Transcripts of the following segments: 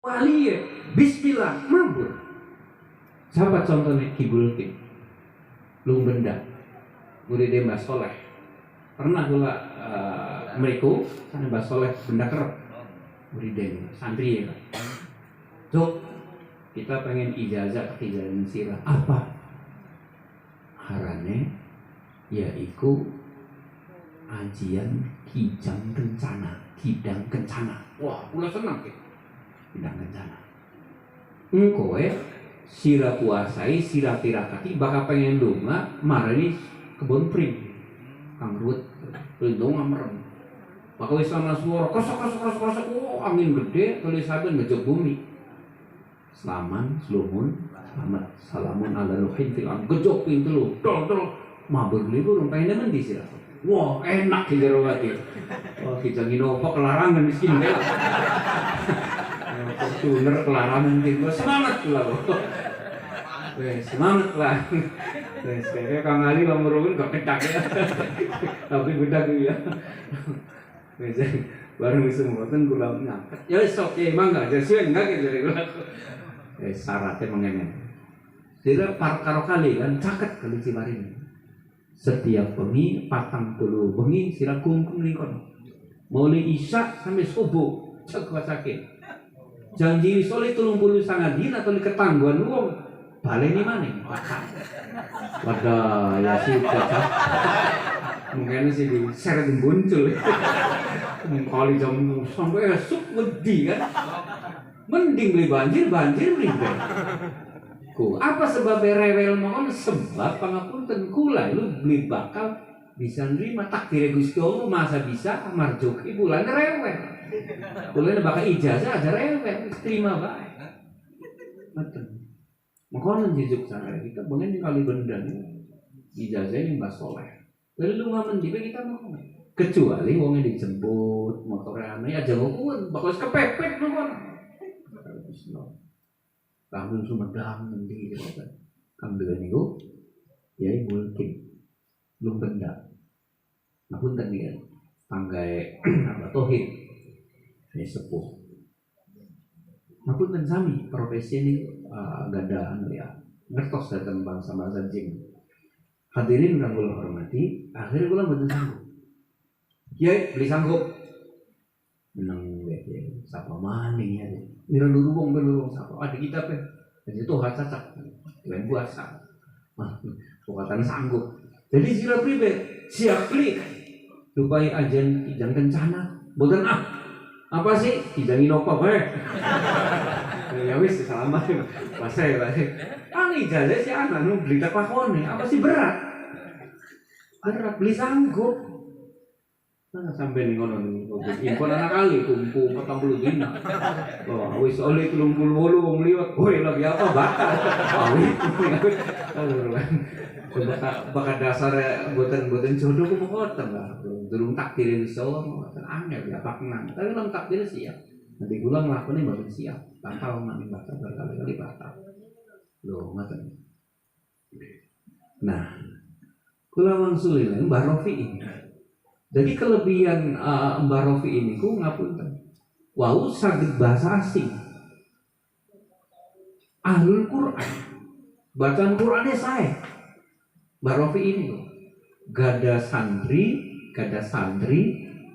wali ya, bismillah, mabur. Siapa contohnya Kibulkin, Lung Benda, muridnya Mbah Soleh. Pernah pula mereka, sana Mbah Soleh Benda Kerep, muridnya, santri ya. Cok, kita pengen ijazah ke ijazah sirah. Apa? Harane, yaitu ajian Kijang Kencana, Kidang Kencana. Wah, pula senang ya. Kidang Kencana. Engkau sira puasai, sira tirakati, bakal pengen lunga, marani kebun pring, kang ruwet, pelindung merem. Bakal Islam suara, kosok, angin gede, tulisan ngejok bumi. Selaman, selumun, selamat, salamun ala nuhin filam, gejok pintu lu, dol, mabur libur, pengen demen di sira. Wah, enak di jero hati. Wah, kita nginopo kelarangan miskin deh. Fortuner kelarangan gitu, semangat lah. Semangat lah. Sekarang Kang Ali ngomong gak kencang ya. Tapi beda ya. Baru semua kan gula ngangkat. Ya sok ya emang gak jadi enggak gitu dari gula. Syaratnya mengenai. Tidak karo kali kan caket kali Cimarin. Setiap bengi 40 bengi sira kungkung lingkon. Mulai isya sampai subuh cek sakit. Janji soleh 30 sangat dina atau ketangguhan wong. Baleni maneh bakal. Wadah ya sih cocok. Mungkin sih di seret muncul. Kali jam sampai esuk wedi kan. Mending beli banjir beli. Ku apa sebab rewel mohon sebab pangapunten kula lu beli bakal bisa nerima takdir Gusti Allah masa bisa marjoki bulan rewel. Bulan bakal ijazah ada rewel terima bae. Betul. Makanya jijuk sana kita pengen kali benda ijazah ini Mbah Soleh. Lalu lu ngamen di kita mau kecuali wongnya dijemput motornya aneh aja ngokuan bakal kepepet lu kan. Langsung Sumedang nanti gitu kan. Ambil niku ya mungkin belum benda. Napun tadi ya tanggai apa tohid ini sepuh. Napun sami profesi ini gada anu ya ngertos datang bangsa jing. Hadirin kang kula hormati, akhirnya kula mboten sanggup. Kiai beli sanggup. Menang ya, sapa maning ya. Mira dulu wong sapa. Ada kita pe. Jadi itu cacak. Lain puasa. Kekuatan sanggup. Jadi sira pribe siap beli. Dupai ajen Kijang Kencana. Mboten apa sih? Kijang Inopa bae. Ya wis selamat. Pasai. Ijazah si anak nu beli takone. Apa sih berat? Berat beli sanggup. Sampai nih ngono impon anak kali kumpu 40 dina. Oh, wis oleh 38 wong liwat. Woi, lagi apa bakal. Bakal dasar boten jodoh ku pokoten lah. Durung takdir iso angel ya paknan. Tapi nang takdir siap. Nanti kula nglakoni mboten siap. Tanpa mani batal berkali-kali batal. Loh, ngoten. Nah, kula wangsulin Mbah Rofi ini. Jadi kelebihan Mbah Rofi ini ku ngapunten. Wau saged bahasa asing. Ahlul Quran. Bacaan Qurannya saya. Mbah Rofi ini gada santri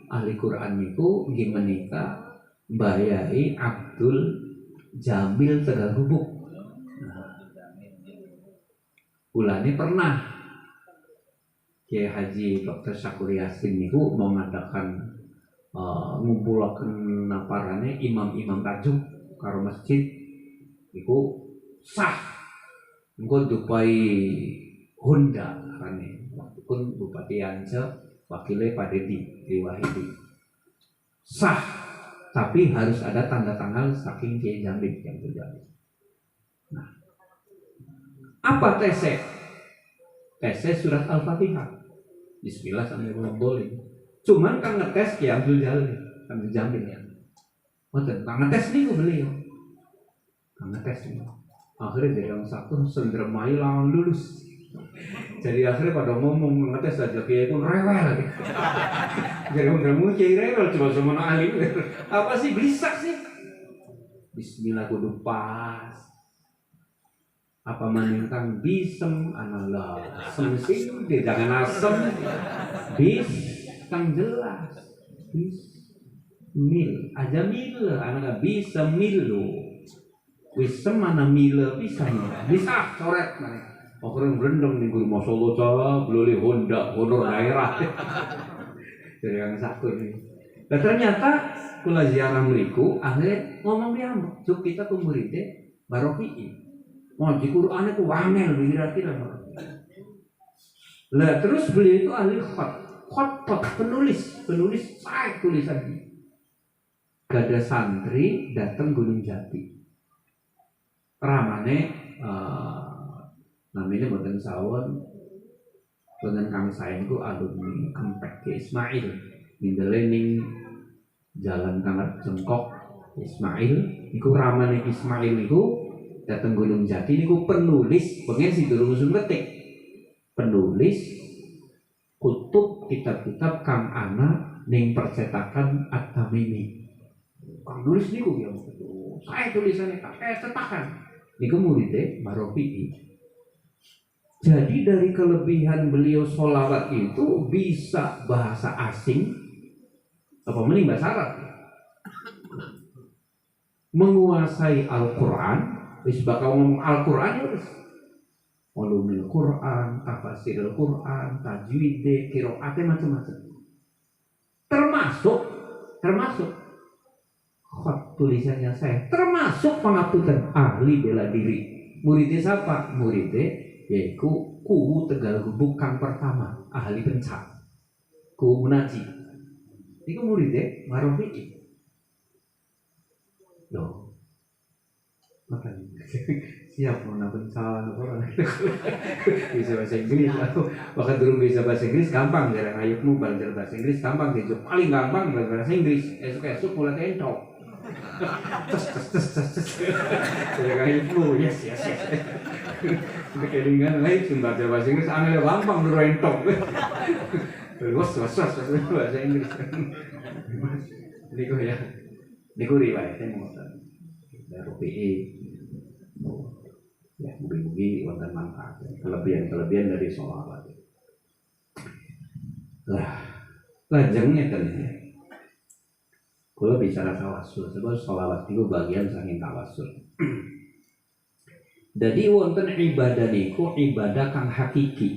ahli Quran niku nggih menika Mbah Yai Abdul Jamil Tegal Hubuk. Ulane pernah Kiai Haji Dr. Syakur Yasin niku mau ngadakan ngumpulaken naparane imam-imam tajuk karo masjid niku sah engko dupai Honda karane waktu pun Bupati Ance wakile Pak Dedi Wahidi sah tapi harus ada tanda tangan saking Kiai Jamil yang terjadi. Nah, apa TC surat Al-Fatihah. Bismillah sampai belum boleh. Cuman kan ngetes ya Abdul Jamil ya. Betul, kan ngetes nih gue beliau. Kan ngetes nih. Akhirnya dari yang satu sendermai langsung lulus. Jadi akhirnya pada ngomong ngetes aja kayak itu rewel. Jadi udah mau kiai rewel coba sama ahli. Apa sih bisa sih? Bismillah kudu pas. Apa maningkang bisem analah semsing jangan asem bis kang jelas bis mil aja mil anak bisa milu wisem mana mil bisa coret mana orang berendam nih guru masolo cah belum Honda honor daerah dari yang satu nih. Dan ternyata kula ziarah mriku akhirnya ngomong dia cuk kita kumpul ide barofi. Mau di Quran itu wangel kira-kira. Lah terus beliau itu ahli khot penulis saya tulisan. Gada santri datang Gunung Jati. Ramane namanya boten sawon dengan kami sayang itu alumni Kempek ke Ismail mindelening jalan Kangar Jengkok Ismail iku ramane Ismail iku datang Gunung Jati niku penulis pengen si durung usum ketik penulis kutub kitab-kitab kang ana ning percetakan At-Tamimi kang nulis niku ya saya tulisannya cetakan niku muridnya Marofi'i. Jadi dari kelebihan beliau sholawat itu bisa bahasa asing apa mending bahasa Arab menguasai Al-Quran wis bakal ngomong Al-Quran ya wis ulumul Quran, tafsirul Quran, tajwid, qiraat macam-macam. Termasuk khot tulisannya saya, termasuk pengabdian ahli bela diri. Muridnya siapa? Muridnya yaitu Kuwu Tegal Gubuk kang pertama, ahli pencak. Kuwu Munaji. Iku muridnya Marofi'i. Loh. Makanya siap mau nabung salah orang bisa bahasa Inggris atau bahkan dulu bisa bahasa Inggris gampang jarang ayukmu belajar bahasa Inggris gampang sih paling gampang belajar bahasa Inggris esok mulai tentok jarang ayukmu yes kelingan lain sumber bahasa Inggris angel gampang dulu entok was bahasa Inggris niku riwayatnya mau dari PE ya mugi-mugi wonten manfaat kelebihan dari sholawat lajeng ngeten ya kula bicara tawassul sebab sholawat itu bagian saking tawassul jadi wonten ibadah niku ibadah kang hakiki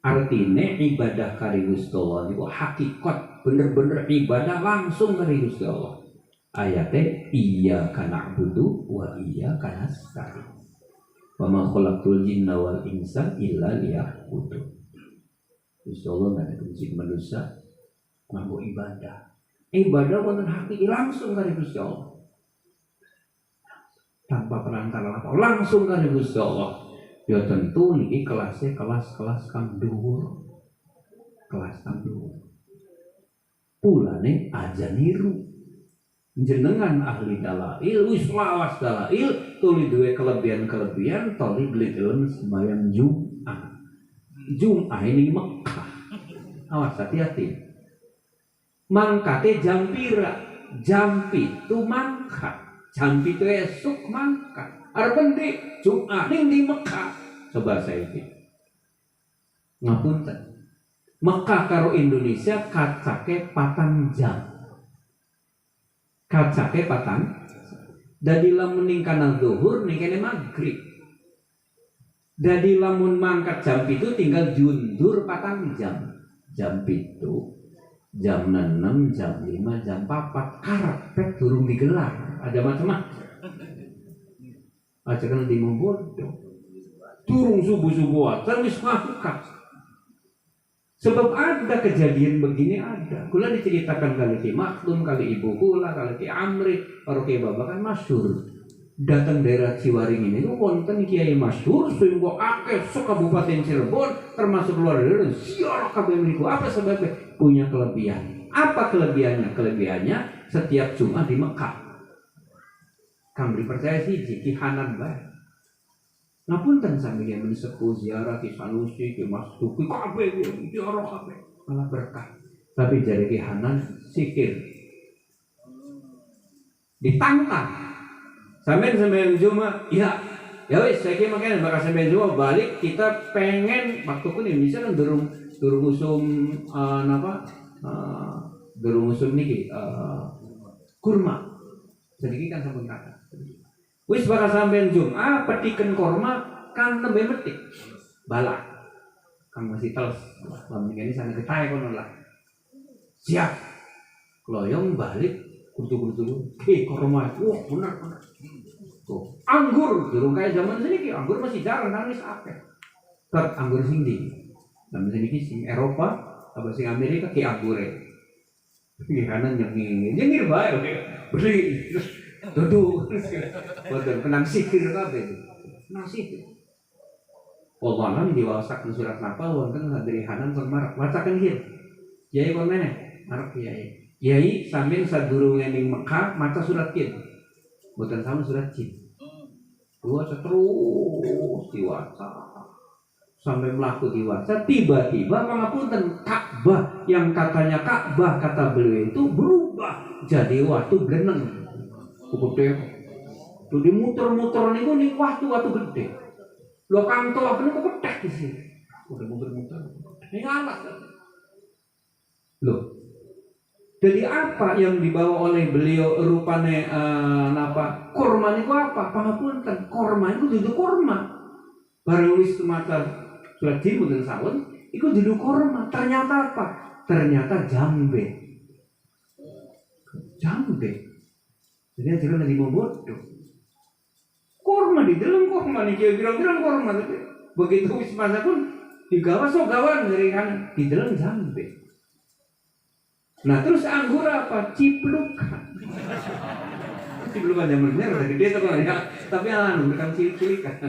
artine ibadah kari Gusti Allah niku hakikat bener-bener ibadah langsung kari Gusti Allah ayatnya iyyaka na'budu wa iyyaka nasta'in wa ma khalaqtul jinna wal insa illa liya'budun. Gusti Allah nggak ada kunci manusia nganggo ibadah wonten hakiki langsung kali Gusti Allah tanpa perantara apa langsung kali Gusti Allah ya tentu niki kelasnya kelas kang dhuwur kelas kang dhuwur pulane aja niru jenengan ahli dalail wis lawas dalail tuli duwe kelebihan tuli glitelun sembahyang Jum'ah ini Mekah awas hati-hati mangkate jampira jampi tu mangkat jampi tu esuk mangkat arpendi Jum'ah ning di Mekah coba saya iki ngapunten Mekah karo Indonesia kacake 4 jam kacake patang dadi lamun ning kana zuhur ning kene maghrib dadi lamun mangkat jam itu tinggal jundur 4 jam itu jam 6 jam 5 jam 4 karpet durung digelar ada macam-macam aja kan di bodoh durung subuh terus ngakukat sebab ada kejadian begini ada. Kula diceritakan kali ki Makhlum, kali ibu kula, kali ki Amri, karo ki Baba kan masyhur. Datang daerah Ciwaring ini ku wonten kiai masyhur sehingga akeh sak Kabupaten Cirebon termasuk luar daerah ziarah kabeh mriku. Apa sebabnya? Punya kelebihan. Apa kelebihannya? Kelebihannya setiap Jumat di Mekah. Kang percaya sih Ki Hanan bae. Ngapunten sampeyan mensepuh ziarah Ki Sanusi, Ki Mas Duki, kabeh ziarah kabeh malah berkah. Tapi jari Ki Hanan sikir ditantang Sampai Jumat, ya wis saya kira makanya bakal sampai Jumat balik kita pengen waktu pun Indonesia kan durung musim durung musim niki kurma. Sedikit kan sampun kata. Wis bakal sampai Jumat petiken kurma kan nembe metik balak. Kang masih teles. Ini sana kita kono lah. Siap. Loyong balik kutu-kutu ke kurma. Wah, benar. Tuh, anggur durung kayak zaman sini anggur masih jarang nangis akeh. Ter anggur sing zaman sini sing Eropa apa sing Amerika ki anggure. Iki kanan nyengir bae beli duduk. Boten penang sikir kabeh. Penang sikir. Wallah diwasaken surat napa wonten dari hanan kon marak wacaken kieu. Kiai kon meneh marak kiai. Kiai sambil sadurunge ning Mekah maca surat kieu. Bukan sama surat jin. Diwaca terus diwaca sampai melaku diwaca tiba-tiba pangapunten Ka'bah yang katanya Ka'bah kata beliau itu berubah jadi watu geneng. Gede. Tuh dimuter-muter niku ning watu gede. Lho kanto apa niku ketek di sini. Udah muter-muter. Ini alat. Loh. Jadi apa yang dibawa oleh beliau rupane kurma niku apa? Pangapunten, kurma itu dudu kurma. Bareng wis maca surat jin mboten sawun, iku dudu kurma. Ternyata apa? Ternyata jambe. Jambe. Jadi ajaran lagi bodoh. Kurma di dalam kurma nih kira-kira kurma tapi begitu wis maca pun digawa sogawan dari kan di dalam jambe. Nah terus anggur apa? Ciplukan. Ciplukan zaman bener udah gede tuh ya. Tapi bukan cilik-cilikan.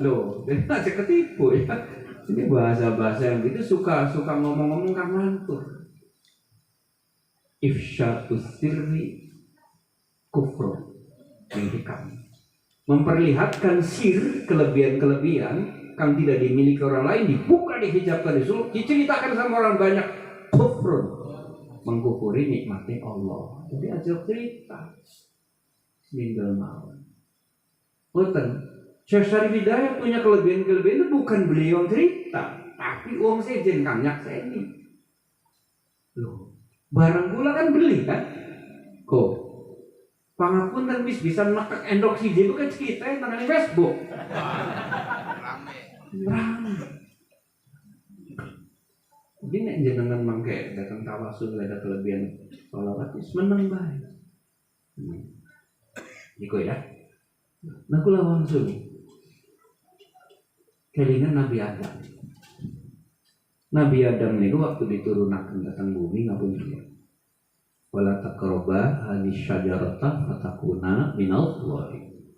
Loh, jadi aja ketipu ya. Ini bahasa-bahasa yang gitu suka ngomong-ngomong kan mantur. Ifsya'us sirri kufrun. Ini kami memperlihatkan sir kelebihan-kelebihan yang tidak dimiliki orang lain dibuka dihijabkan diceritakan sama orang banyak kufrun. Mengkufuri nikmatnya Allah. Jadi aja cerita. Minggal mawon. Boten. Syekh Syarif Hidayat punya kelebihan-kelebihan itu bukan beliau yang cerita, tapi uang sejen kang nyakseni. Loh, barang gula kan beli kan? Kok? Pangapunten wis bisa nekek endoksigen itu kan cerita yang nang Facebook. Rame. Jadi nek jenengan mangke datang tawasul ada kelebihan sholawat wis meneng bae. Iku ya. Nah kula wangsul. Kelingan Nabi Adam. Nabi Adam niku waktu diturunaken datang bumi ngapunten. Wala taqraба hadhihi syajarata fatakuna minal zalimin.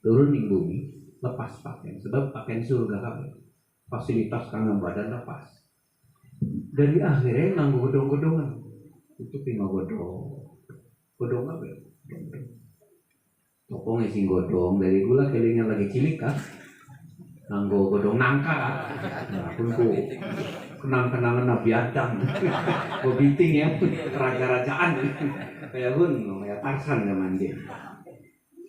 Turun di bumi lepas pakaian sebab pakaian surga kabeh. Fasilitas kanggo badan lepas. Dari akhirnya nganggo godong-godongan. Itu pima godong apa ya? Topongnya sing godong dari gula kelingan lagi cilik kan. Nganggo godong nangka. Nah, pun kenang-kenangan Nabi Adam. Bobiting ya, raja-rajaan. Kayak kayak Tarsan zaman dia.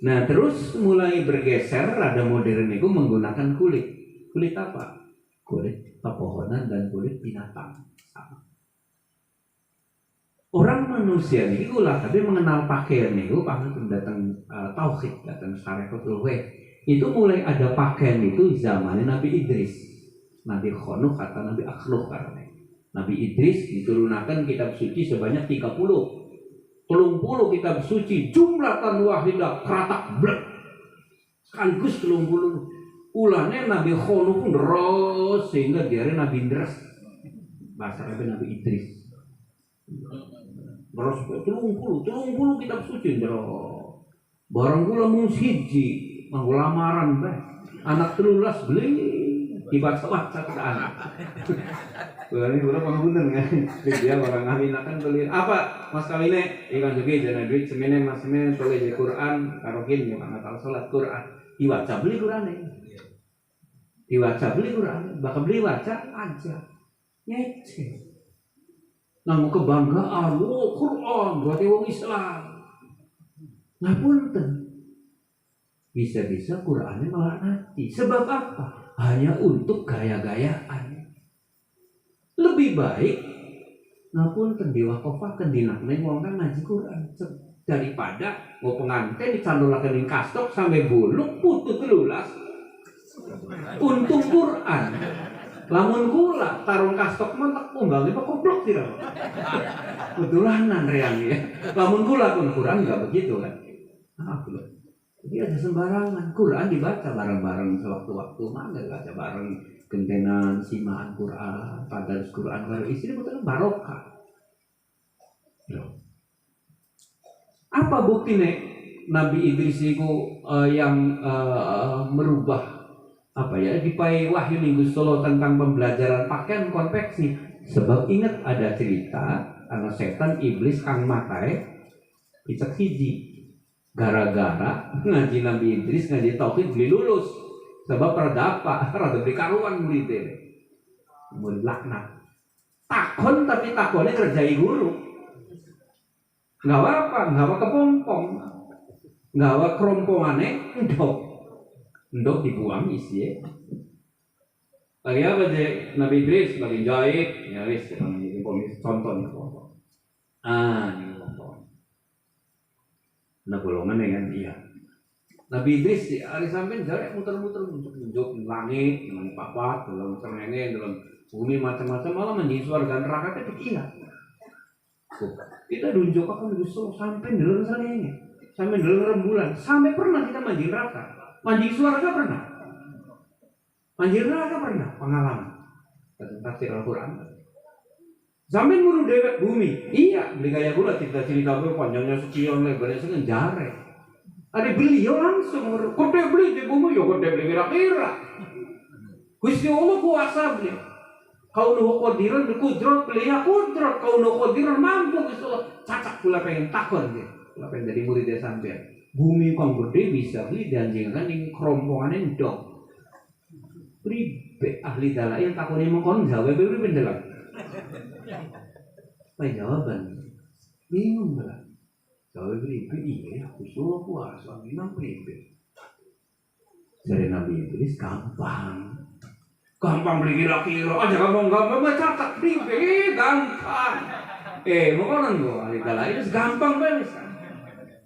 Nah, terus mulai bergeser ada modern itu menggunakan kulit. Kulit apa? Kulit pepohonan dan kulit binatang. Orang manusia ini ulah tapi mengenal pakaian itu panggil datang tauhid, datang syariatul wahid. Itu mulai ada pakaian itu zaman Nabi Idris, Nabi Khanuk atau Nabi Akhluk karena Nabi Idris diturunkan kitab suci sebanyak 30 kitab suci jumlatan wahidah keratak blek sekaligus 30 ulahnya Nabi Khanuk terus sehingga dia Nabi Idris bahasa Nabi Idris terus 30 kitab suci terus barang kula mung siji manggo lamaran teh anak 13 beli dibaca-baca ke anak. Ini udah pengapunten kan. Dia orang ngawinakan beli apa mas kawine ikan juga jangan duit semene mas semene toleh di Quran karokin ya anak kalau salat Quran dibaca beli Quran dibaca beli Quran bakal beli baca aja nyece. Namun kebanggaan Quran berarti wong Islam. Ngapunten bisa-bisa Qurannya melaknati. Sebab apa? Hanya untuk gaya-gayaan. Lebih baik ngapunten diwakofakeun dinakne wong kang ngaji Quran daripada mau pengantin dicandolakeun ning kastok sampai buluk putu 13 untung Quran. Lamun kula tarung kastok mentek umbange koplok sira. Betulanan reang ya. Lamun kula pun Quran enggak begitu kan. Jadi ada sembarangan. Quran dibaca bareng-bareng sewaktu-waktu, mangga baca bareng gentenan simaan Quran, tadarus Quran karo istri betul barokah. Apa buktinya Nabi Idris itu yang merubah dipai wahyu minggu solo tentang pembelajaran pakaian konveksi? Sebab ingat ada cerita anak setan iblis kang matai icek hiji gara-gara ngaji Nabi Idris ngaji tauhid beli lulus. Sebab rada beli karuan muridnya murid laknat takon, tapi takonnya ngerjai guru. Nggak apa kepompong, nggak apa kerompongannya endok dibuang isi ya. Lagi apa sih Nabi Idris lagi jahit ya wis ini contoh nih contoh. Ini contoh. Nah golongan kan iya. Nabi Idris di hari sampai jahit muter-muter untuk langit, dengan papat, dalam serengenge, dalam bumi macam-macam, malah menjadi surga neraka itu iya. Kita dunjuk akan justru sampai dalam serengenge, sampai dalam rembulan, sampai pernah kita mandi neraka, mandi surga pernah. Manjir neraka pernah pengalaman tentang tafsir Al-Quran. Sampai ngurus dewek bumi, iya beli gaya gula cerita-cerita gue panjangnya sekian lebarnya sekian jare. Ada beliau langsung kode beli di bumi ya kode beli kira-kira. Gusti Allah kuasa beli. Kau nuh kodiran kudrat beli ya kudrat. Kau nuh kodiran mampu Gusti Allah. Cacak pula pengen takon dia. Pula pengen jadi murid dia sampean. Bumi kang gede bisa beli dan jangan yang kerompongannya ndok. Pribe ahli dalail takoni mongkon jawab pribe ndelok. Apa jawaban? Bingung lah. Jawab pribe iya Gusti Allah kuasa bingung pribe. Dari Nabi Idris gampang beli kira-kira aja gampang baca pribe gampang. Mongkon nggo ahli dalail gampang bae wis.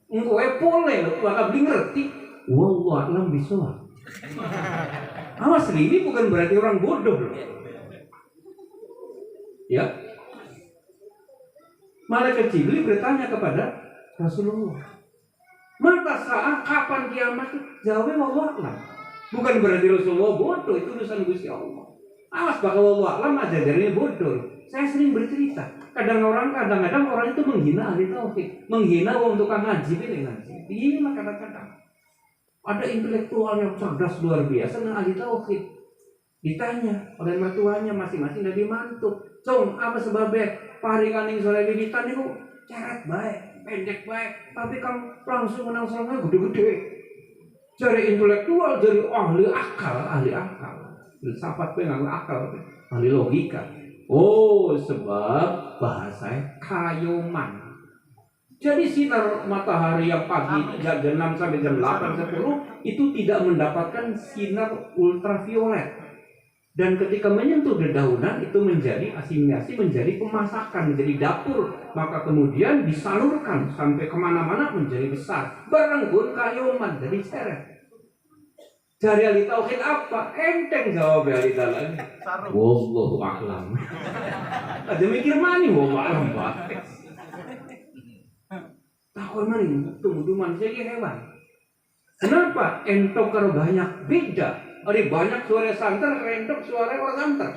Engko boleh bakal beli ngerti. Wallahu a'lam bishawab. Awas ini bukan berarti orang bodoh loh. Ya. Malaikat Jibril bertanya kepada Rasulullah, mata saat kapan kiamat? Jawabnya wallahu a'lam. Bukan berarti Rasulullah bodoh, itu urusan Gusti Allah. Awas bakal wallahu a'lam aja jadinya bodoh. Saya sering bercerita, kadang-kadang orang itu menghina ahli tauhid, menghina wong tukang ngaji pilih ngaji. Iya kadang-kadang. Ada intelektual yang cerdas luar biasa dengan ahli tauhid. Ditanya oleh mertuanya masing-masing dari mantu, "Cung, apa sebabnya parikaning sore wiwitan niku ceret baik, pendek baik, tapi kan langsung menang serangnya gede-gede." Cari intelektual, dari ahli akal. Filsafat pengen akal, ahli logika. Oh, sebab bahasa kayoman. Jadi sinar matahari yang pagi jam 6 sampai jam 8, 10 itu tidak mendapatkan sinar ultraviolet. Dan ketika menyentuh dedaunan itu menjadi asimilasi, menjadi pemasakan, menjadi dapur. Maka kemudian disalurkan sampai kemana-mana menjadi besar. Barangkun kayoman, jadi seret. Dari ahli tauhid apa? Enteng jawab ahli dalam. Wallahu a'lam. Ada mikir mani wallahu a'lam Pak. Takut maning tumbuh-tumbuhan saya hewan. Kenapa? Entok kalau banyak beda. Ada banyak suara santer, entok suara orang santer.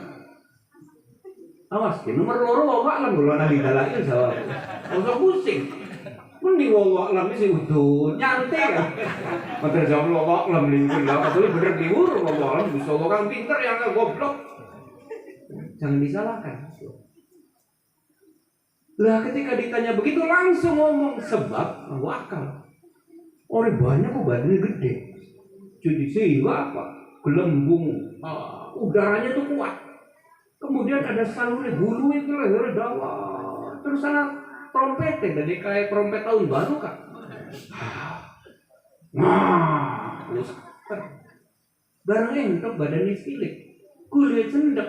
Awas, nomor loro wallahu a'lam kalau ahli dalam itu jawab. Usah pusing. Mending wallahu a'lam sih udah nyantai kan. Padahal jawab wallahu a'lam lingkun lah. Padahal bener diur wallahu a'lam bisa orang pintar yang enggak goblok. Jangan disalahkan. Lah ketika ditanya begitu langsung ngomong sebab wakal. Orang banyak kok badannya gede. Jadi sehingga apa? Gelembung, udaranya tuh kuat. Kemudian ada salurnya bulu itu lehernya dalam. Terus sana trompetnya, jadi kayak trompet tahun baru kan. Nah, Barang entok badannya cilik. Kulit cendek.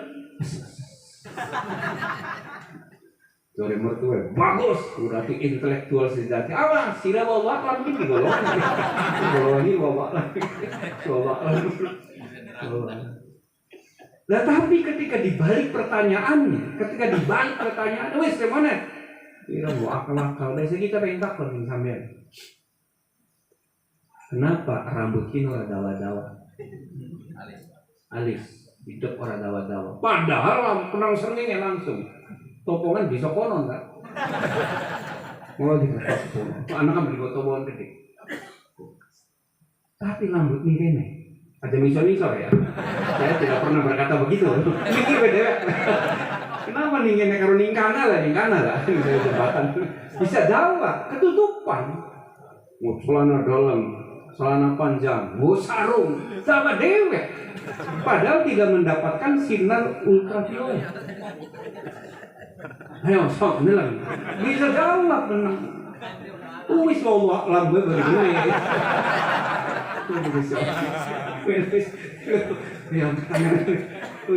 Sore mertua bagus, berarti intelektual sejati. Awas, sila bawa lagi di golongan. Golongan ini bawa lagi. Nah tapi ketika dibalik pertanyaannya, wes kemana? Kira mau akal-akal. Dari kita pengen takut nih sampean. Kenapa rambut kini ora dawa-dawa? Alis, hidup ora dawa-dawa. Padahal penang serningnya langsung. Topongan bisa konon kan? Mau dikatakan, anak kan beli topongan gede. Tapi rambut ini kene, ada misal ya. Saya tidak pernah berkata begitu. Ini beda. Kenapa nih kene karo ningkana lah, jembatan. Bisa Jawa, ketutupan. Mau celana dalam, celana panjang, mau sarung, sama dewek. Padahal tidak mendapatkan sinar ultraviolet. Ayo, sok ini lagi. Bisa jawab menang. Wis bawa lambe begini.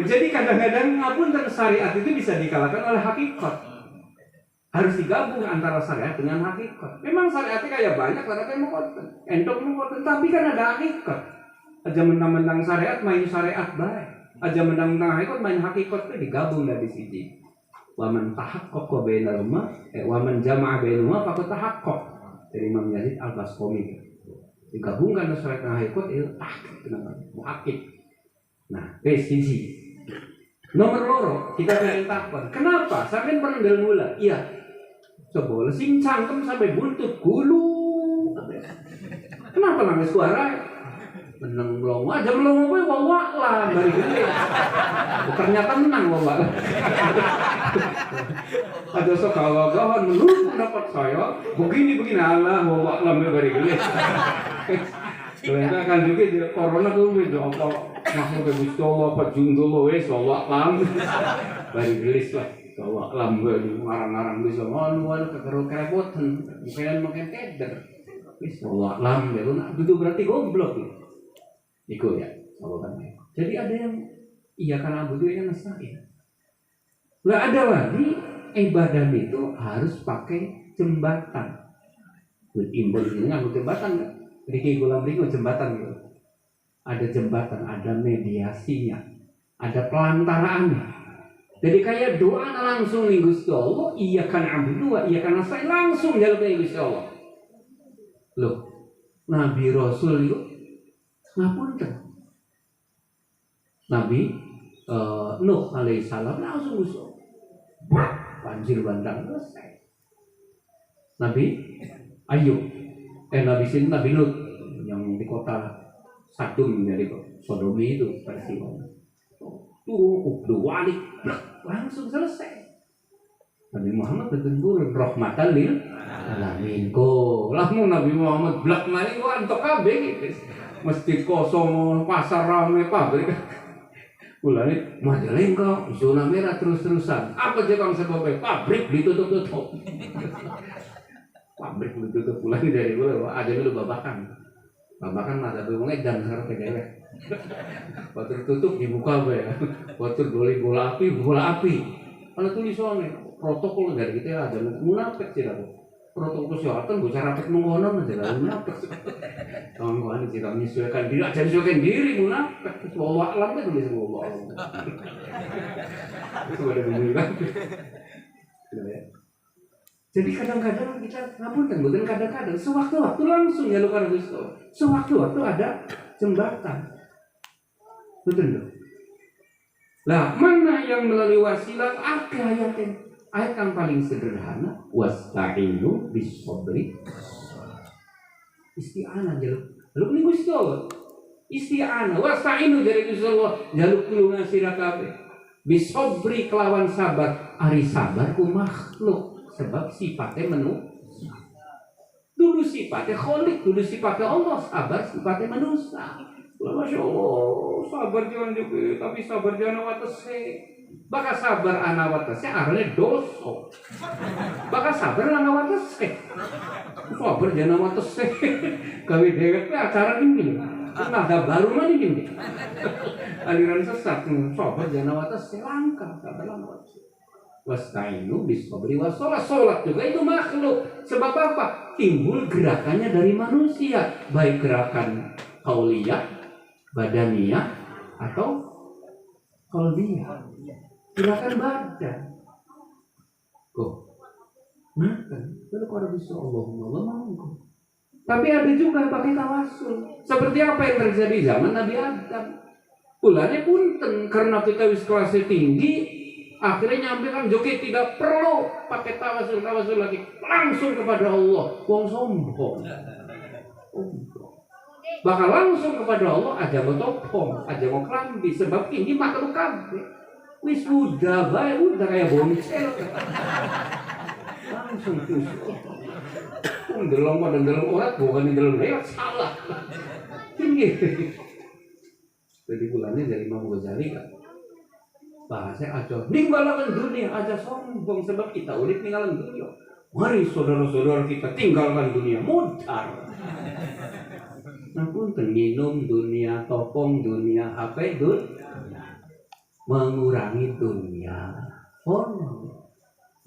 Jadi kadang-kadang apapun syariat itu bisa dikalahkan oleh hakikat. Harus digabung antara syariat dengan hakikat. Memang syariatnya kayak banyak, tapi mau tapi kan ada hakikat. Aja mentang-mentang syariat main syariat baik. Aja mentang-mentang hakikat main hakikat itu digabung dari sini. Waman tahaqqaqa bainahuma waman jama'a bainahuma faqad tahaqqaq. Dari Imam Yazid Al-Bastami. Digabungkan syariat dan hakikat itu muakkid. Nah, sisi. Nomor loro kita pengen takon. Kenapa? Sampai penenggal mula. Iya. Coba sing cangkem sampai buntut gulu. Kenapa nangis suara? Menang melongo aja melongo gue bawa lah dari gede. Ternyata menang bawa. Ada sekawan-kawan menurut pendapat saya begini Allah bawa lah dari gede. Ternyata kan juga corona tuh beda apa makhluk Gusti Allah apa jundul wes bawa lam dari gelis lah bawa lam gue ngarang-ngarang bisa anu kerepotan makin keder. Wis bawa lam itu berarti goblok gitu. Ikut ya, sahabatnya. Jadi ada yang iya karena butuh yang ngesai. Nggak ada lagi ibadah itu harus pakai jembatan. Imbul ini nggak jembatan nggak? Riki gulam riki jembatan gitu. Ada jembatan, ada mediasinya, ada pelantaraannya. Jadi kayak doa langsung nih Gusti Allah, iya kan abdu, iya kan ngesai langsung jalan ke Gusti Allah. Loh, Nabi Rasul itu ngapunten. Nabi Nuh alaihissalam langsung usul. Banjir bandang selesai. Nabi Ayub, Nabi Lut yang di kota Sadum dari Sodomi itu peristiwa. Tuh wali langsung selesai. Nabi Muhammad betul-betul rahmatan lil alamin. Lamun Nabi Muhammad blak mari antok kabeh gitu. Masjid kosong, pasar ramai, pabrik. Mulane Majalengka, zona merah terus-terusan. Apa aja kang sebabnya? Pabrik ditutup-tutup. Pabrik ditutup mulai dari dulu ada dulu babakan. Babakan ada bunganya dan sekarang PDW. Waktu tutup dibuka ya. Waktu doli bola api. Kalau tulisannya protokol dari kita ada munafik sih aku. Protokol kesehatan gue cara rapet mengkonon aja lah munafik. Kawan-kawan tidak menyesuaikan diri, aja menyesuaikan diri munafik. Bawa alam kan tulis bawa alam. Itu ada kemudian. Jadi kadang-kadang kita ngapunten, bukan kadang-kadang sewaktu-waktu langsung ya lu karena Gusti. Sewaktu-waktu ada jembatan. Betul dong. Lah mana yang melalui wasilah ayatin? Ayat yang paling sederhana wasta'inu bis-sabri. Isti'anah jaluk. Jaluk ni Gusti Allah. Isti'anah wasta'inu dari Gusti Allah. Jaluk tulungan sira kabeh. Bis-sabri kelawan sabar. Ari sabar ku makhluk sebab sifatnya manusia. Dulu sifatnya kholik, dulu sifatnya Allah, sabar sifatnya manusia. Masya Allah, sabar jangan juga, tapi sabar jangan watese. Baka sabar anak watese, arahnya dosa. Baka sabar anak watese. Sabar jangan watese. Kami dewek acara ini. Naga baru mana ini? Aliran sesat, sobat janawata selangkah, katalah wasta'inu bis-sabri was-shalah. Salat juga itu makhluk. Sebab apa? Timbul gerakannya dari manusia, baik gerakan qauliyah, badaniyah atau qalbiyah. Gerakan badan. Kok? Makan. Lalu kalau bisa Allahumma mangku. Tapi ada juga yang pakai tawasul. Seperti apa yang terjadi zaman Nabi Adam. Pulanya punten karena kita wis kelasnya tinggi, akhirnya nyampe kan joki tidak perlu pakai tawasul lagi, langsung kepada Allah. Wong sombong. Bakal langsung kepada Allah aja mau topong, aja mau kelambi, sebab ini makhluk kabeh. Wis udah kayak boncel. Langsung tusuk. Ndelong pada ndelong orang bukan ndelong lewat salah. Tinggi. Jadi bulannya dari Imam Ghazali kan. Bahasanya aja ninggalkan dunia, aja sombong sebab kita udah ninggalkan dunia. Mari saudara-saudara kita tinggalkan dunia, mudar. Nah pun minum dunia, topong dunia, HP mengurangi dunia.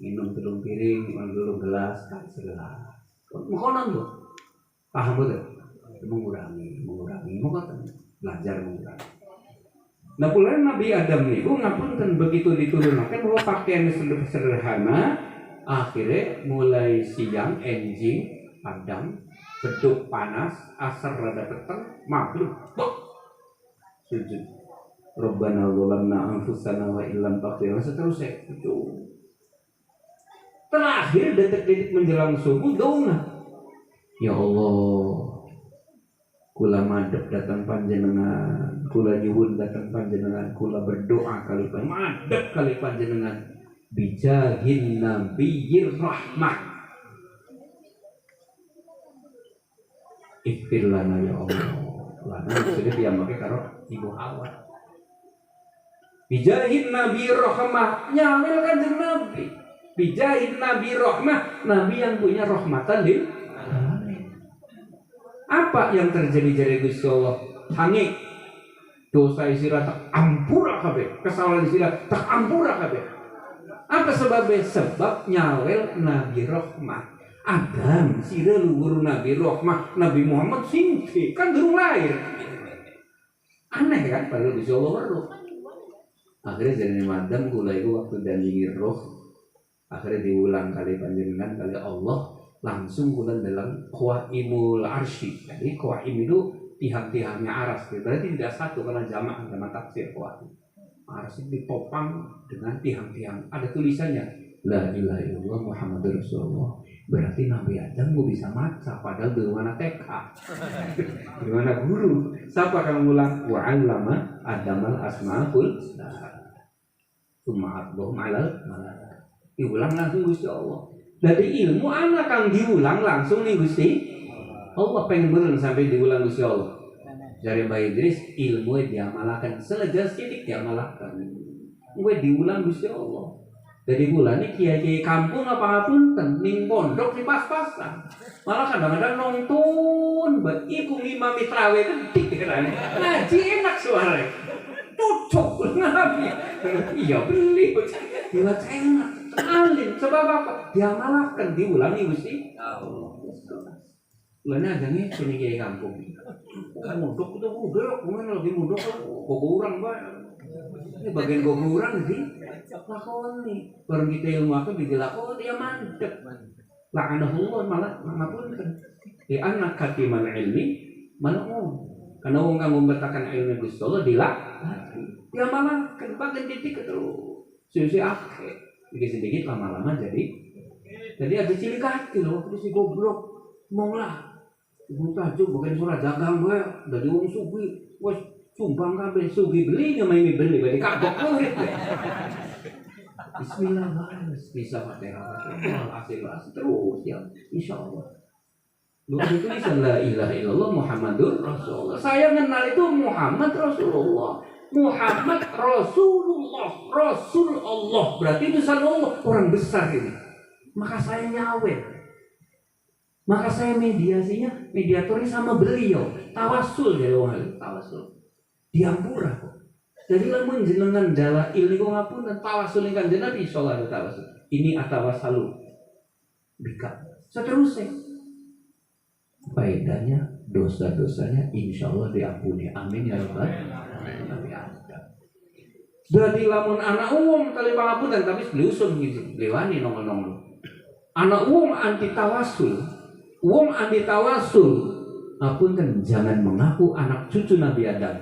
Minum telung piring, minum telung gelas, tak segelas. Mengkonon tuh, paham betul? Mengurangi, belajar mengurangi. Nah pula Nabi Adam nih, ngapunten begitu diturunkan bahwa pakaian sederhana, akhirnya mulai siang, enjing, padang, beduk panas, asar rada peteng, maghrib, sujud. Rabbana zalamna anfusana wa illam taghfir lana seterusnya. Terakhir detik-detik menjelang subuh doa. Ya Allah, kula madhep datang panjenengan, kula nyuwun datang panjenengan, kula berdoa kali madhep kali panjenengan bijahin nabiyyir rahmah. Ighfir lana ya Allah. Lana sudah diamake karo Ibu Hawa. Bijahin nabi rahmah, nyamil kanjeng Nabi. Bijahin nabi rahmah, Nabi yang punya rahmatan lil alamin. Apa yang terjadi dari Gusti Allah? Hangi dosa isira tak ampura kabeh, kesalahan isira tak ampura kabeh. Apa sebabnya? Sebab nyawel nabi rahmah. Adam sira luhur nabi rahmah, Nabi Muhammad singke kan durung lahir. Aneh kan padahal Gusti Allah weruh. Akhirnya jadi Adam kula iku waktu dandingi roh. Akhirnya diulang kali panjenengan kali Allah langsung kula dalam qawaimul arsy. Jadi qawaim itu tiang-tiangnya aras. Berarti tidak satu karena jamaah sama tafsir qawaim. Aras itu ditopang dengan tiang-tiang. Ada tulisannya La ilaha illallah Muhammadur Rasulullah. Berarti Nabi Adam gue bisa maca padahal di mana TK. Di mana guru. Siapa yang mengulang wa'allama Adamal asma'ul Suma'atbohum alal diulang langsung Gusti Allah. Dari ilmu anak kang diulang langsung nih Gusti Allah pengen bener sampai diulang Gusti Allah. Dari Mbak Idris ilmu diamalkan selejas sidik diamalkan. Gue diulang Gusti Allah. Jadi bulan ini kiai-kiai kampung apapun ning pondok di pas-pasan. Malah kadang-kadang nonton, iku ngimami trawe ketik kan. Ngaji enak suaranya. Cocok nabi. Iya beli. Dia enak. Alim sebab apa? Dia malahkan diulangi Gusti Allah. Bulannya agaknya sini kiai kampung. Mudok itu mudok, mungkin lebih mudok kok kurang banyak. Ini bagian gue kurang sih. Lakoni. Baru kita ilmu aku dijelakon dia mantep. La'anahullah malah ngapun kan. Di anak katiman ilmi malah karena orang kamu membetakan ilmu Gusti Allah dia malah kan bagian titik itu susi akhir sedikit lama-lama jadi ada cilik hati loh. Waktu si goblok mau lah ibu tajuk bukan surat dagang gue dari orang sugi wes sumbang kabeh sugi beli nggak main beli beli kabok loh gitu. Bismillahirrahmanirrahim bisa Fatihah hasil terus ya insyaallah. Lu itu bisa la ilaha illallah Muhammadur Rasulullah. Saya kenal itu Muhammad Rasulullah. Muhammad Rasulullah, Rasul Allah. Berarti itu Allah orang besar ini. Maka saya nyawet. Maka saya mediatornya sama beliau. Tawasul dari wong tawasul. Diampura kok. Jadi lamun jenengan dalail niku ngapunten tawasul kan jenengan iso lah tawasul. Ini atawasalu bika. Seterusnya. Faedahnya dosa-dosanya insya Allah diampuni. Amin ya rabbal alamin. Jadi lamun anak umum kali pangapunten tapi beliusun gitu. Lewani nongol-nongol. Anak umum anti tawasul. Wong anti tawasul, apunten jangan mengaku anak cucu Nabi Adam,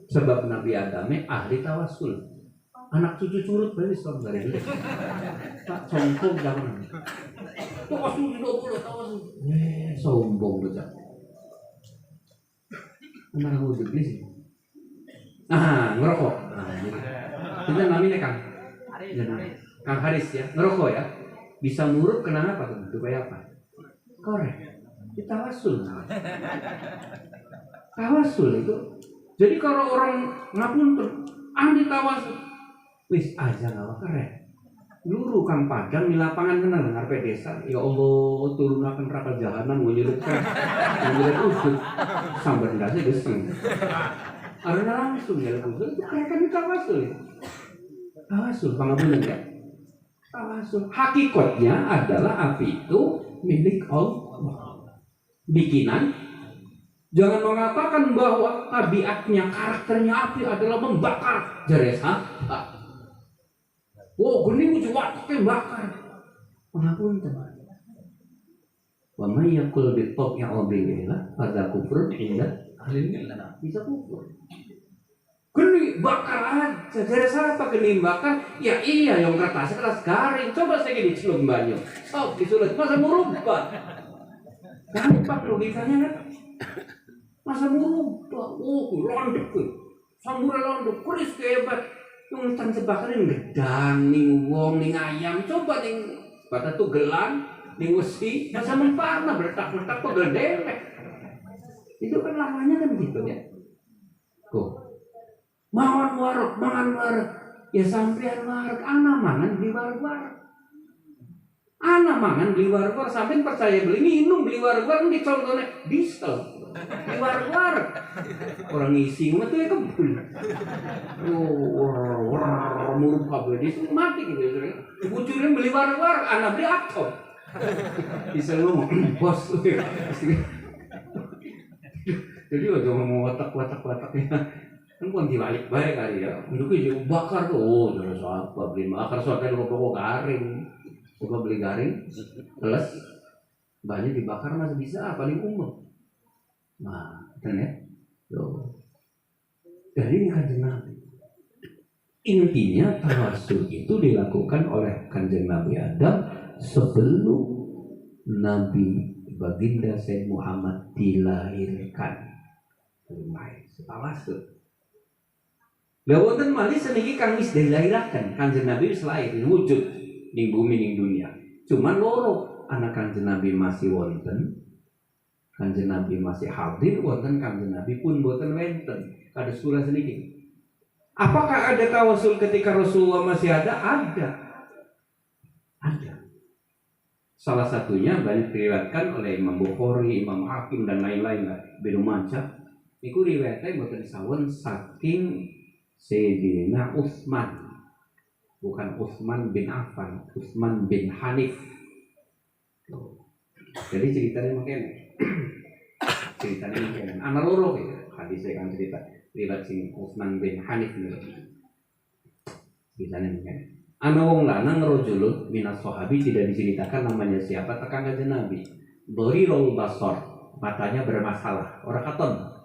sebab Nabi Adamnya ahli tawasul. Anak cucu curut balik dari itu. Tak sombong jangan. Tawasul tidak boleh tawasul. Sombong betul. Mana mau dibeli? Ngerokok. Kita namanya Kang Haris ya, ngerokok ya. Bisa muruk kenapa tuh? Supaya apa? Korek, kita tawasul. Tawasul itu. Jadi kalau orang ngapunten, ahli tawasul, wis aja ngawa keren. Luru Kang Padang di lapangan kenal ngarepe desa. Ya Allah, turunaken neraka jahanam menyurutkan. Menyurut usut. Sambar ndase geseng. Karena langsung ya usut itu keren tawasul. Tawasul pangapunten ya. Tawasul hakikatnya adalah api itu milik Allah. Bikinan. Jangan mengatakan bahwa tabiatnya, karakternya api adalah membakar. Jaresa. Oh, gini mujuat bakar. Pengapunten. Wa may yaqul bi tab'i abillah pada kufur inda ahli millah. Bisa kufur. Geni bakar aja. Jaresa apa geni bakar? Ya iya yang keras garing. Coba saya gini celum banyu. Sok disulut masa merubah. Gampang logikanya kan? Masa merubah. Oh, londek tuh. Samurai londek. Kuris kehebat. Yang tan sebakarin gedang, ning wong, ning ayam. Coba ning bata tuh gelang, ning wesi. Masa memparna bertak-bertak tuh gedewek. Itu kan lamanya kan gitu ya. Kok. Mangan wareg. Ya sampean wareg, ana mangan di wareg-wareg. Ana mangan beli wareg-wareg sampean percaya beli minum beli wareg-wareg dicontohnya diesel. Di wareg-wareg. Orang ngisi mah tuh ya kebul. Murup kabel di sini mati gitu ya. Bucurin beli wareg-wareg, ana beli atom. Diesel ngomong, bos. Jadi udah mau watak-wataknya. Kan pun dibalik baik kali ya. Induknya juga bakar tuh. Oh, jangan apa beli bakar soalnya rokok garing. Coba beli garing, plus banyak dibakar masih bisa paling umum. Nah, kan ya. Dari Kanjeng Nabi. Intinya tawasul itu dilakukan oleh Kanjeng Nabi Adam sebelum Nabi Baginda Sayyid Muhammad dilahirkan. Tawasul. Lawonten malih seniki kang wis dilahiraken Kanjeng Nabi wis lahir wujud ning bumi ning dunia. Cuman loro, anak Kanjeng Nabi masih wonten. Kanjeng Nabi masih hadir wonten, Kanjeng Nabi pun boten wonten. Kados kula seniki. Apakah ada tawasul ketika Rasulullah masih ada? Ada. Ada. Salah satunya banyak diriwayatkan oleh Imam Bukhari, Imam Hakim dan lain-lain lah. Benu manca. Iku riwayatnya boten sawon saking Sayyidina Utsman, bukan Utsman bin Affan, Utsman bin Hanif. Jadi ceritanya makanya, anak loro gitu. Hadis saya kan cerita riwayat sing Utsman bin Hanif ini. Ceritanya makanya. Ana wong lanang rajulun minas sahabi tidak diceritakan namanya siapa tekan Kanjeng Nabi. Dharirul basar, matanya bermasalah, ora katon.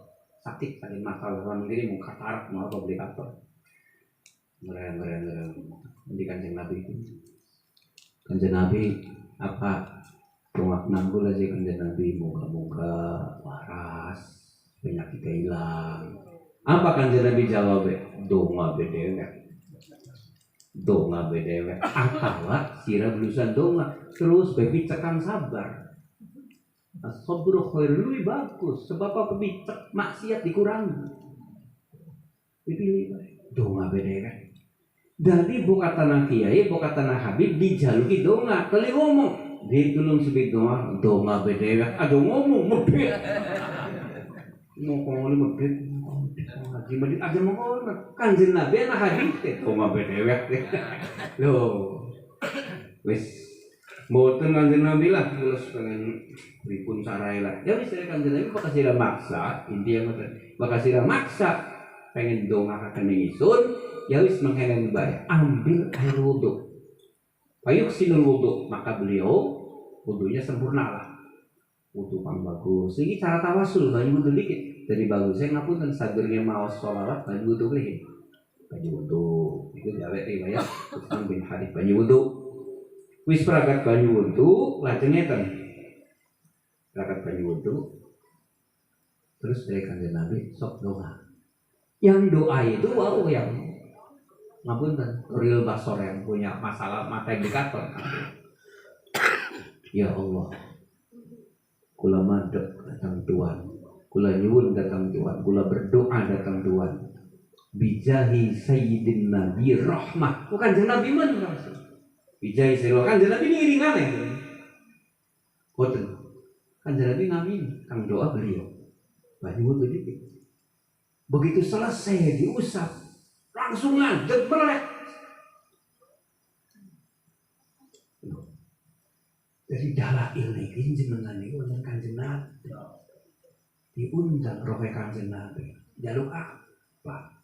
Sakit tadi masalah orang diri mau katarak mau apa beli kator. Mereka di Kanjeng Nabi itu. Kanjeng Nabi apa? Tungak nanggul aja Kanjeng Nabi moga-moga waras, penyakitnya hilang. Apa Kanjeng Nabi jawab? Donga bedewek. Donga bedewek. Atawa sira belusan donga terus bebi cekang sabar. Sabru khairul lebih bagus sebab apa bicek maksiat dikurangi. Dipilih donga beda kan. Jadi buka tanah kiai, buka tanah habib dijaluki donga. Kali ngomong Di tulung sebit doa beda ada ngomong medit. Ngomong medit. Haji medit ada ngomong Kanjeng Nabi anak hadis doa beda. Loh. Wis mboten Kanjeng Nabi lah terus pengen pripun carae lah. Ya wis Kanjeng Nabi bakal sira maksa, intinya mboten. Bakal sira maksa pengen dongakaken ingsun, ya wis mangkene bae. Ambil air wudu. Payuk sinul wudu, maka beliau wudunya sempurna lah. Wudu pang bagus. Ini cara tawasul, banyak wudu dikit. Dari bagusnya ngapunten sagirnya maos sholawat banyak wudu lagi. Banyak wudu, itu gawe riwayat Utsman bin Hanif banyak wudu. Wis pragat banyu wudu, lajeng ngeten. Pragat banyu wudu. Terus dari Kanjeng Nabi sok doa. Yang doa itu wow yang ngapunten, real basor yang punya masalah mata indikator. Ya Allah, kula madhep datang Tuhan, kula nyuwun datang Tuhan, kula berdoa datang Tuhan. Bijahi Sayyidin Nabi rahmah. Bukan Kanjeng Nabi men. Bijahi Sayyidin Kanjeng Nabi ini ringan ya. Boten. Kanjeng Nabi ngamin kang doa beliau. Banyu wudu dikit. Begitu selesai diusap, langsung ngadeg melek. Dari dalail niki jenengan niku wonten Kanjeng Nabi. Diundang rohe Kanjeng Nabi. Jaluk apa?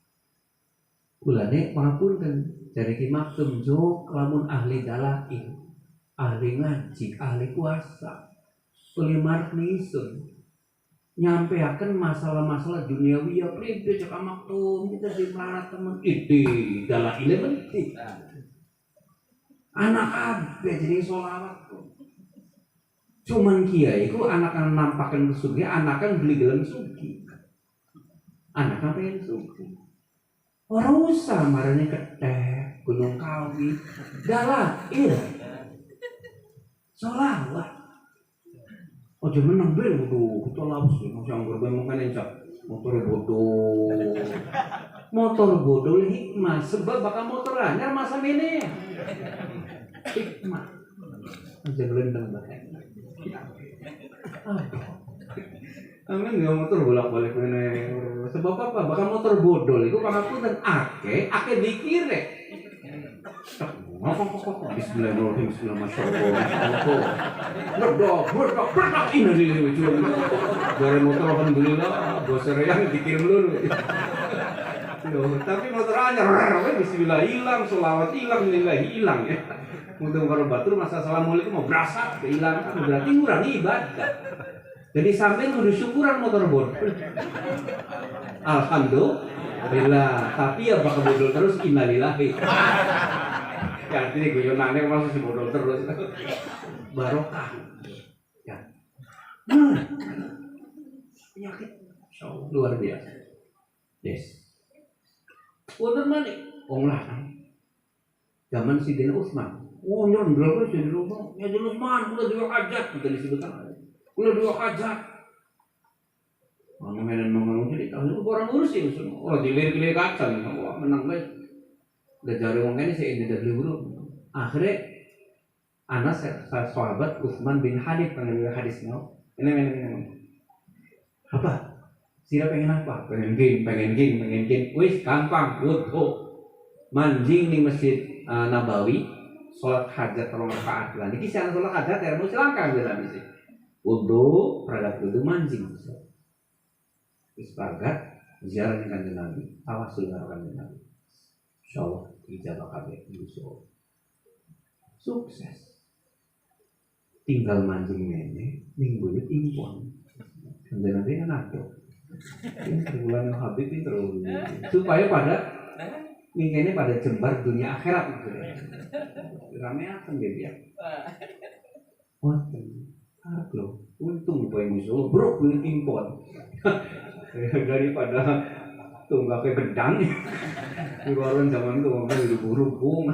Kulane pangapunten dari Ki Maksum jo lamun ahli dalail, ahli ngaji, ahli puasa, kulimar nisun nyampeaken masalah-masalah duniawi ya pribe cek maktum kita di melarat temen ide dalail penting. Anak kabeh jadi sholawat. Cuman kiai itu anak-anak nampakan kesugi, anak-anak beli gelang sugi. Anak apa yang sugi? Orang usah marane ketek, gunung kawi, dalail. Sholawat. Ojo menang bel wudu, kita lawas masih anggur memang kan encak. Motor bodoh hikmah, sebab bakal motor anyar masa mene. Hikmah. Aja gelendang bahkan. Amin ya motor bolak-balik mene. Sebab apa? Bakal motor bodoh itu pangapunten ake dikire. Bismillahirrahmanirrahim. Berdoa ini di ujung. Dari motor alhamdulillah, bosnya yang dikirim dulu. Tapi motor anyar, bismillah hilang, sholawat hilang, nilai hilang ya. Untuk kalau batur masa assalamualaikum mau berasa hilang kan berarti kurang ibadah. Jadi sampai kudu syukuran motor bodoh. Alhamdulillah, tapi ya bakal bodoh terus innalillahi. Ya artinya guyonannya masih bodoh terus. Barokah. Ya. Penyakit luar biasa. Yes. Wonten manik wong lanang. Zaman Sidina Utsman. Oh nyondol wis di rumah. Ya Sidina Utsman kula dua hajat kita disebutkan. Kula dua hajat. Ngomong jadi kalau orang urusin semua. Oh dilir-lir kacang, wah menang bae. Udah jare wong kene sik tidak libur. Akhirnya Anas sahabat Utsman bin Hanif pengen hadisnya. Ini. Apa? Sira pengen apa? Pengen game. Wis gampang, wudu. Manjing di Masjid Nabawi, salat hajat 3 rakaat lan. Iki salat hajat ya mesti langkah ngene iki. Wudu, pragat wudu manjing. Wis pragat ziarah Kanjeng Nabi, tawasul karo Kanjeng Nabi. Insyaallah ijabah kabeh insyaallah. Sukses. Tinggal mancing mene ning buyut impon. Kanjeng Nabi kan ada. Bulan Habib itu supaya pada mingkene pada jembar dunia akhirat gitu ya. Rame akan dia. Wah, harap loh. Untung boy musuh bro buyut impon. Daripada tunggaknya bedang di warung zaman itu ngomong rubuh-rubuh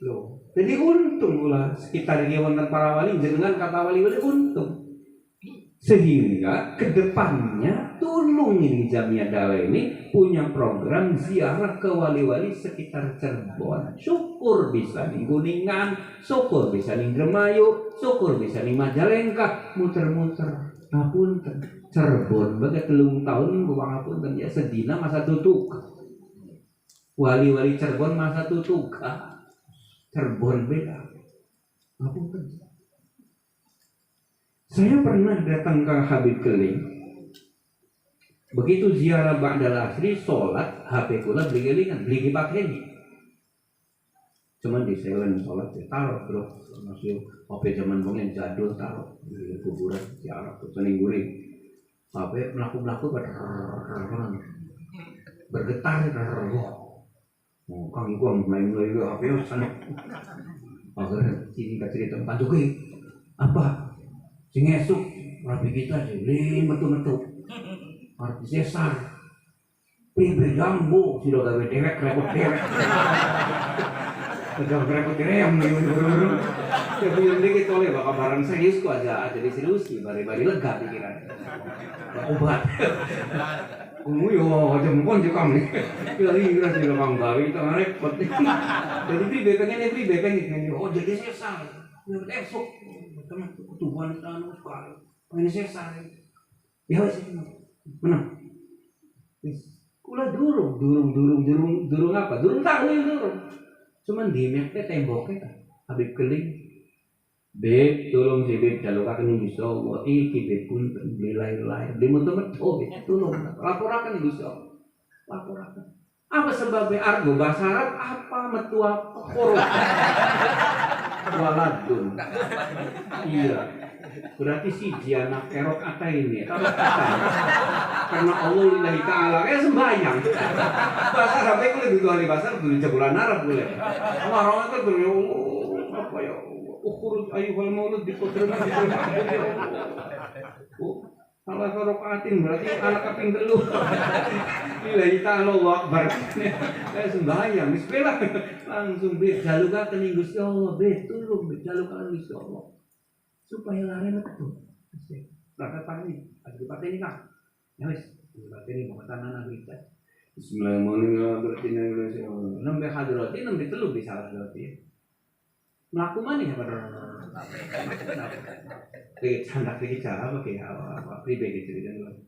loh. Jadi untung lah sekitar ini wonten para wali jenengan kata wali-wali untung. Sehingga kedepannya tolong ini Jamiah Dakwah ini punya program ziarah ke wali-wali sekitar Cirebon. syukur bisa ning Kuningan, syukur bisa ning Indramayu, syukur bisa ning Majalengka, muter-muter. Ngapunten, Cirebon bagai 3 tahun gua ngapunten ya sedina masa tutuk. Wali-wali Cirebon masa tutuk. Cirebon beda. Ngapunten. Saya pernah datang ke Habib Keling. Begitu ziarah ba'dal asri, sholat, HP kula beli kelingan, beli dipakeni. Cuman di sewen sholat ya taruh bro, masih HP zaman pengen jadul taruh di kuburan ziarah kuning guring. HP melaku bergetar, mau kang gua main lagi HP sana. Akhirnya sini cerita tempat juga apa? Sing esuk rapi kita sih, betul-betul. Arti sesar, pimpin jambu, sudah gawe dewek repot. Udah repot direm nih, tapi yang dikit oleh bakal barang serius kok aja disilusi, bari-bari lega pikiran. Obat. Yo aja mungkin sih kami. Ya ini kan sudah bang gawe itu repot. Jadi pribe pengen oh jadi sesar, esok teman ketubuhan tanah sekali, pengen sesar. Ya sih. Mana? Kula durung apa? Durung tahu. Cuman di mekte temboknya kan. Habib Keling. Beb, tolong si Beb jalukaken Gusti Allah. Iki Beb pun belai-belai. Di metu-metu tolong laporaken Gusti Allah. Laporaken. Apa sebabnya argo bahasa Arab apa metu apa korup. Waladun. Iya. Berarti si dia anak kerok kata ini, karena Allah lillahi ta'ala sembahyang. Bahasa Arab itu lebih tua di bahasa dulu jagoan Arab boleh. Orang itu dulu apa ya? Ukhruj ayyuhal maulud di kodrona di salah rokaatin berarti anak kaping 3. Lillahi ta'ala Allahu akbar. Kayak sembahyang, bismillah. Langsung jalukaken Gusti Allah, betul jalukaken Gusti Allah. Supaya lari betul. Berangkat pagi, ada di partai ini kan? Ya wes, di partai ini mau tanah kita. Bismillahirrahmanirrahim. Nambe hadrati, nambe telu bisa hadrati. Melaku mana ya pada? Candak cara apa kayak apa? Pribadi cerita dulu.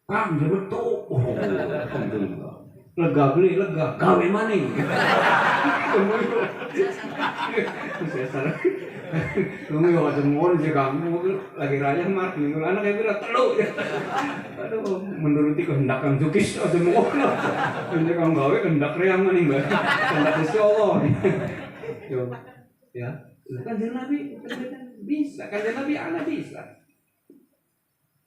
Kang jemput tuh. Alhamdulillah. Lega beli, lega. Gawe mana ini? Saya salah. Kamu yang macam mohon sih kamu lagi raya mak minggu anak kayak bilang teluk ya. Aduh menuruti kehendak Kang Jukis aja mohon. Ini kamu gawe kehendak riang nih mbak. Kehendak Gusti Allah. Coba ya. Kanjeng Nabi bisa, Kanjeng Nabi anak bisa.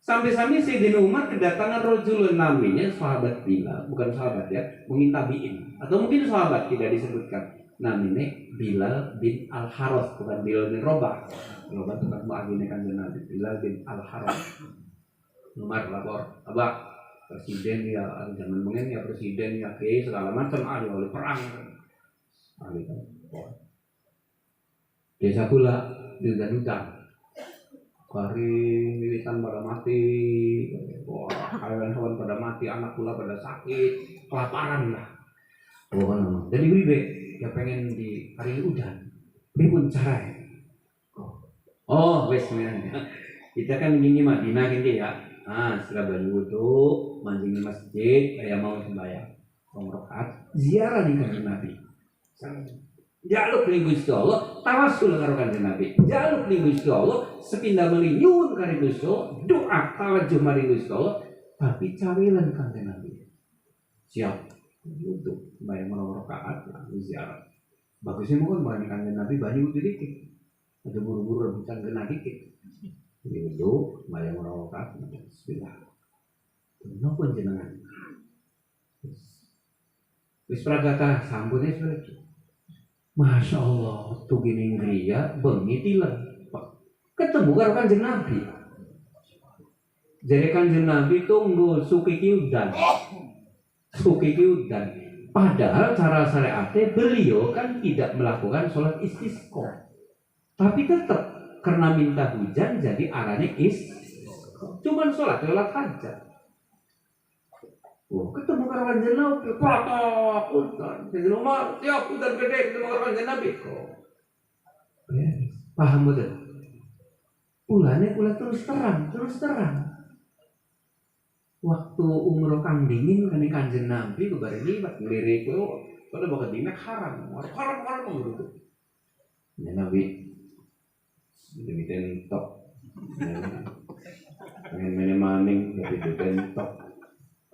Sampai-sampai Sayyidina Umar kedatangan rajulun namanya sahabat Bilal, bukan sahabat ya, mungkin tabi'in atau mungkin sahabat tidak disebutkan. Namanya Bilal bin Al-Haras, bukan Bilal bin Rabah. Rabah itu kan muadzin Kanjeng Nabi. Bilal bin Al-Haras. Umar lapor, "Abah, presiden ya, jangan mengen ya presiden ya, kiai segala macam ada oleh perang." Ahli kan. Desa pula di hutan. Kari militan pada mati, hewan-hewan pada mati, anak pula pada sakit, kelaparan lah. Jadi beribe, ya pengen di hari udan, pripun caranya? Wes kita kan gini Madinah gini ya. Setelah baju wudu, mancing di masjid, kayak mau sembahyang, rakaat, ziarah di Kanjeng Nabi. Jaluk ning Gusti Allah, tawassul karo Kanjeng Nabi. Jaluk ning Gusti Allah, sepindah meli nyuwun karo Gusti Allah, doa tawajjuh maring Gusti Allah, tapi cawilan Kanjeng Nabi. Siap untuk bayang menawa rakaat lalu ziarah. Bagusnya mungkin banyak Kanjeng Nabi banyak dikit. Ada buru-buru rebutan kena dikit. Jadi itu bayang menawa rakaat bismillah. Napa jenengan? Wis pragata sambutnya seperti Masya Allah, tuh gini ngria, bengi tilang. Ketemu karo Kanjeng Nabi. Jadi Kanjeng Nabi tunggu sukiki udan. Padahal cara syariatnya beliau kan tidak melakukan sholat istisqa. Tapi tetap karena minta hujan jadi arahnya istisqa. Cuman sholat hajat. Oh, ketemu karo Kanjeng Nabi, patok udan. Kanjeng Umar, tiap udan gede ketemu karo Kanjeng Nabi kok. Paham betul? Ulane kula terus terang. Waktu umroh kang dingin kene Kanjeng Nabi kebare liwat ngelirik kok pada bakal dinak haram ngono. Ya Nabi demikian tok. Main maning tapi demikian tok.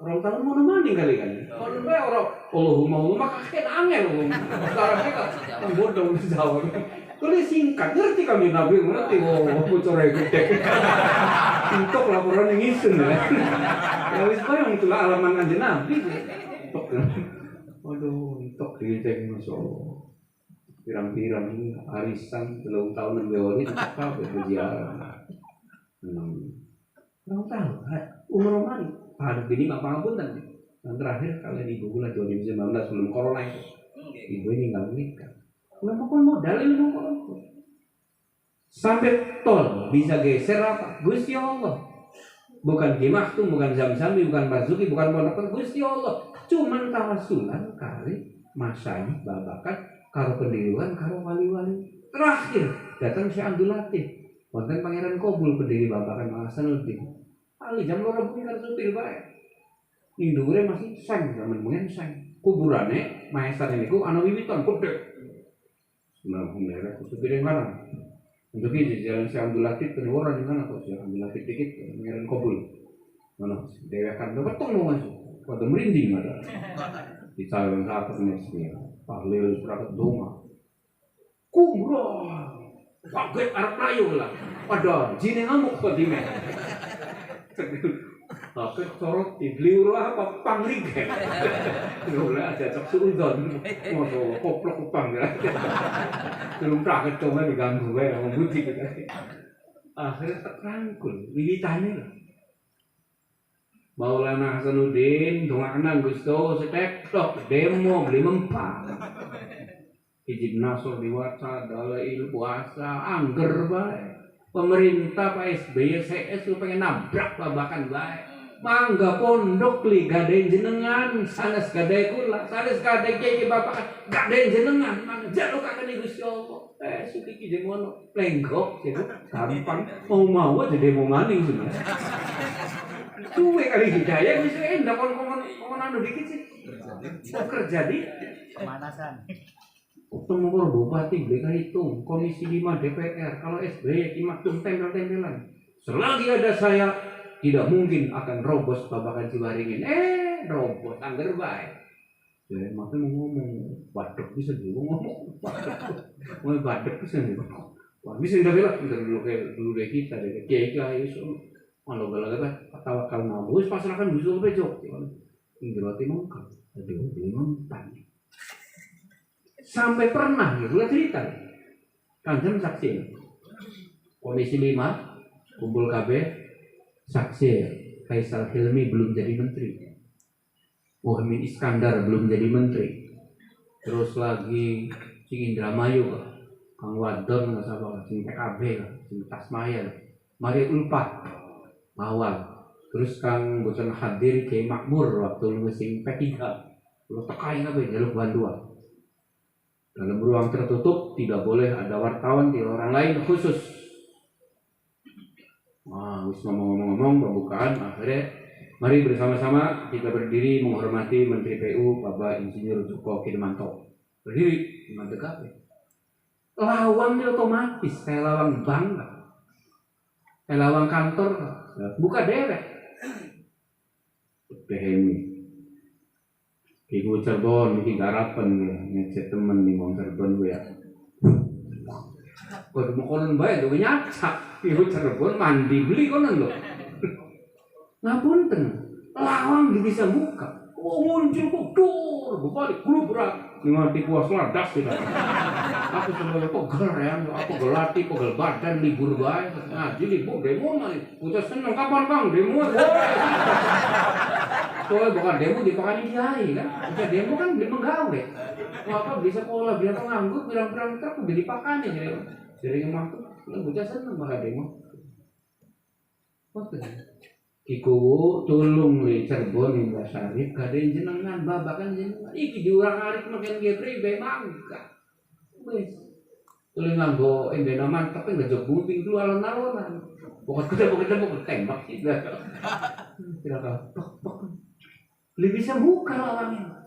Orang tahun mau maning kali kan. Kalau bae orang Allahumma maka angel. Carane kan bodoh jawab. Kalau singkat ngerti kami Nabi ngerti bocor gede. Untuk laporan yang isun ya. Ya wis bayang itulah alaman Kanjeng Nabi. Tok. Waduh, tok dicek masuk. Pirang-pirang arisan 3 tahun nang apa berziarah. Orang tahu, umroh mari. Ada bini bapak pun tadi. Yang terakhir kali di bulan 2019 sebelum corona itu, ibu ini nggak menikah. Kenapa pun modal ilmu kok? Sampai tol bisa geser apa? Gusti Allah. Bukan Kimaktum, bukan Zamzami, bukan Bazuki, bukan Pondok, Gusti Allah. Cuman tawasulan kali masanya babakan karo pendirian karo wali-wali. Terakhir datang Syekh Abdul Latif. Wonten Pangeran Kobul pendiri babakan Hasanuddin. Ali jam 2 bengi karo supir bae. Ning dhuwure masih sang zaman mungen sang. Kuburane maestar niku ana wiwitan gede. Nah, mulai supir yang mana? Untuk ini jalan Syekh Abdul Latif orang di mana kok Syekh Abdul Latif dikit Pangeran Kobul. Mana dewekan betung mau masuk. Pada merinding ada. Di calon rapat mesnya. Pak Leo berangkat doma. Kumro. Pakai Arab Melayu lah. Ada jin ngamuk kok di mana. Tapi corot dibeli lah apa pangrigen. Boleh aja cok suudon. Moto koplok kupang ya. Belum praktek coba diganggu ya membudi gitu. Akhirnya terangkul wiwitane lho. Maulana Hasanuddin dongakna Gusto setek tok demo beli mempah. Izin nasor diwaca dalail puasa angger bae. Pemerintah Pak SBY CS lu pengen nabrak babakan bae. Mangga pondok li gadein jenengan sanes gadai kula sanes gadai kiai babakan gadein jenengan mangga jaluk kakene Gusti Allah. Suki ki demono plenggok gitu gampang mau aja demo maning sebenarnya. Suwe kali hidayah wis endah kon anu dikit sih. Kok kerja di pemanasan. Nomor bupati mereka hitung komisi 5 DPR kalau SBY Kimaktum tempel-tempelan selagi ada saya tidak mungkin akan robos babakan Ciwaringin robos angger bae jadi makanya ngomong badek bisa dulu ngomong badek bisa nih wah bisa tidak bilang dulu deh kita deh kiai itu malu galau tawakal nabus pasrahkan busul pejok ingrati mongkal jadi bingung tanya sampai pernah gitu cerita Kanjeng saksi komisi 5 kumpul KB saksi Faisal Hilmi belum jadi menteri Muhammad Iskandar belum jadi menteri terus lagi Cing Indramayu Kang Wadon nggak sabar Cing PKB Cing Tasmaya Maria Ulpah awal terus Kang bosan hadir Kiai Makmur waktu lu sing P3 lu tekain apa jaluk bantuan dalam ruang tertutup tidak boleh ada wartawan, tidak orang lain khusus. Wah, wis ngomong-ngomong pembukaan akhirnya mari bersama-sama kita berdiri menghormati Menteri PU Bapak Insinyur Joko Kidemanto. Berdiri menghadap kafe. Lawangnya otomatis kayak lawang bank, kayak lawang kantor, buka derek. Behemi. Ibu Cirebon, bikin garapan ya, ngecek temen nih mau Cirebon gue ya. Kau mau konon bayar, gue nyacak. Ibu Cirebon mandi beli konon lo. Ngapunten, lawang dia bisa buka. Oh muncul kok dur, berbalik, berat. Dengan tipuas ladas tidak. Aku sebenarnya kok gelar aku gelati, kok gel badan libur baik. Ngaji libur demo mah, udah seneng kapan kang demo? Soalnya bukan demo dipakani kiai kan, bisa demo kan beli menggawe. Apa bisa sekolah biar nganggur, bilang-bilang aku beli pakani jadi emang tuh, bocah seneng maka demo. Oke. Kiku tulung li Cirebon Mbah Sarip kaden jenengan babakan jenengan iki diurang-arik makin gepribe mangga. Wis. Tuling nganggo endena mantep ngejog bumping dulu alon-alonan. Pokok tembak sih dah. Kira-kira lebih bisa buka lawannya.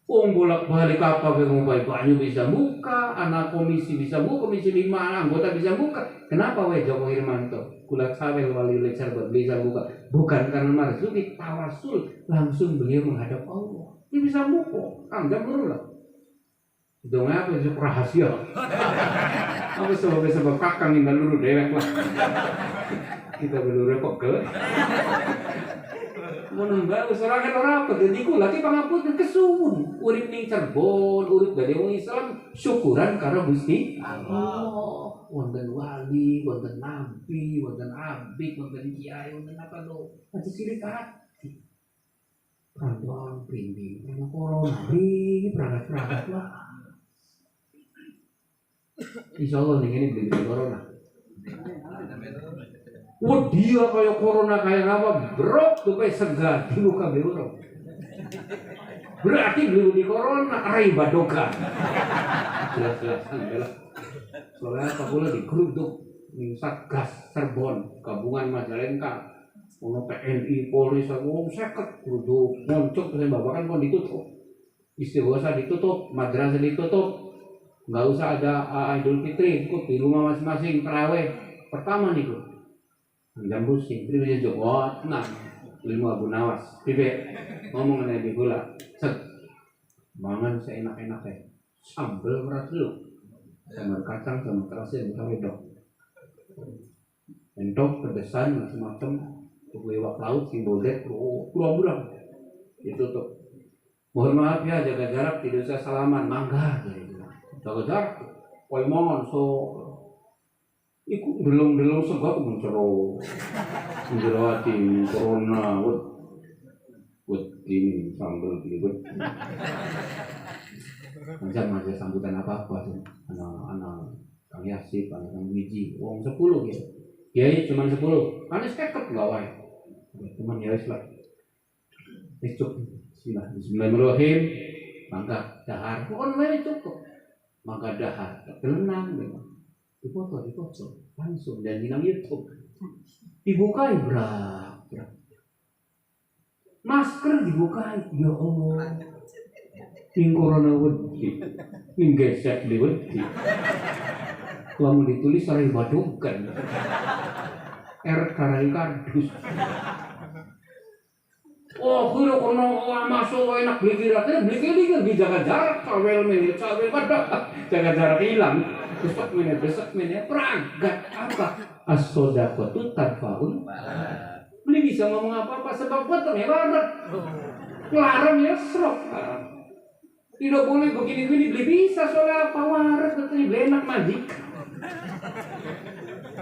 Bolak-balik apa yang mau banyu bisa buka, anak komisi bisa buka, komisi 5 anggota bisa buka. Kenapa Joko Hirmanto? Kulat sawel wali Cirebon bisa buka. Bukan karena Marzuki tawasul, langsung beliau menghadap Allah. Dia bisa buka, anggap dulu lah. Itu apa itu rahasia? Apa sebab kakang ini dulu dewek lah. Kita dulu repot ke. Menembak usahakan orang apa jadi ku lagi pangapunten kesuwun urip ning Cirebon urip dari wong Islam syukuran karena Gusti Allah wonten wali wonten nabi wonten abid wonten kiai wonten apa lo aja sirik hati perantauan prindi karena corona ini perangkat lah insyaallah nih ini beli corona. Wah dia kayak corona kayak apa brok tuh kayak segar di muka beliau. Berarti beliau di corona riba doga. Jelas-jelasan adalah soalnya apa pula di geruduk di Satgas Cirebon gabungan Majalengka ono TNI Polri sagung seket geruduk moncok saya babakan kon ditutup istighosah ditutup madrasah ditutup nggak usah ada Idul Fitri cukup di rumah masing-masing terawih pertama nih tuh jam pusing, ini bisa jawab, nah, ilmu Abu Nawas, tiba, ngomong di gula, set, mangan seenak-enaknya, sambal berat lu, sambal kacang, sambal terasi, sambal wedok, entok, pedesan, macam-macam, iwak laut, simbol dek, pulang-pulang, itu tuh, mohon maaf ya, jaga jarak, tidak usah salaman, mangga, jaga jarak, koi mohon, so, iku delong-delong sebab mencero hati corona buat ini sambal gitu macam aja sambutan apa-apa sih anak Kang Yasip, anak Kang Wiji, wong 10 gitu kiai cuma 10 karena skeket gawai cuman ya wis lah bismillahirrahmanirrahim mangga dahar pokoknya cukup mangga dahar tenang memang dipoto langsung dan di YouTube dibukai berat masker dibukai ya Allah ting corona wedi ning gesek di wedi lamun ditulis sarai badogan karai kardus oh kira kono masuk enak beli kira beli jaga jarak cawel pada jaga jarak hilang besok menit peragat apa as-sodaqatu tanfa'ul beli bisa ngomong apa sebab betul ya barat larang ya serok tidak boleh begini beli bisa soalnya apa waras katanya beli enak majik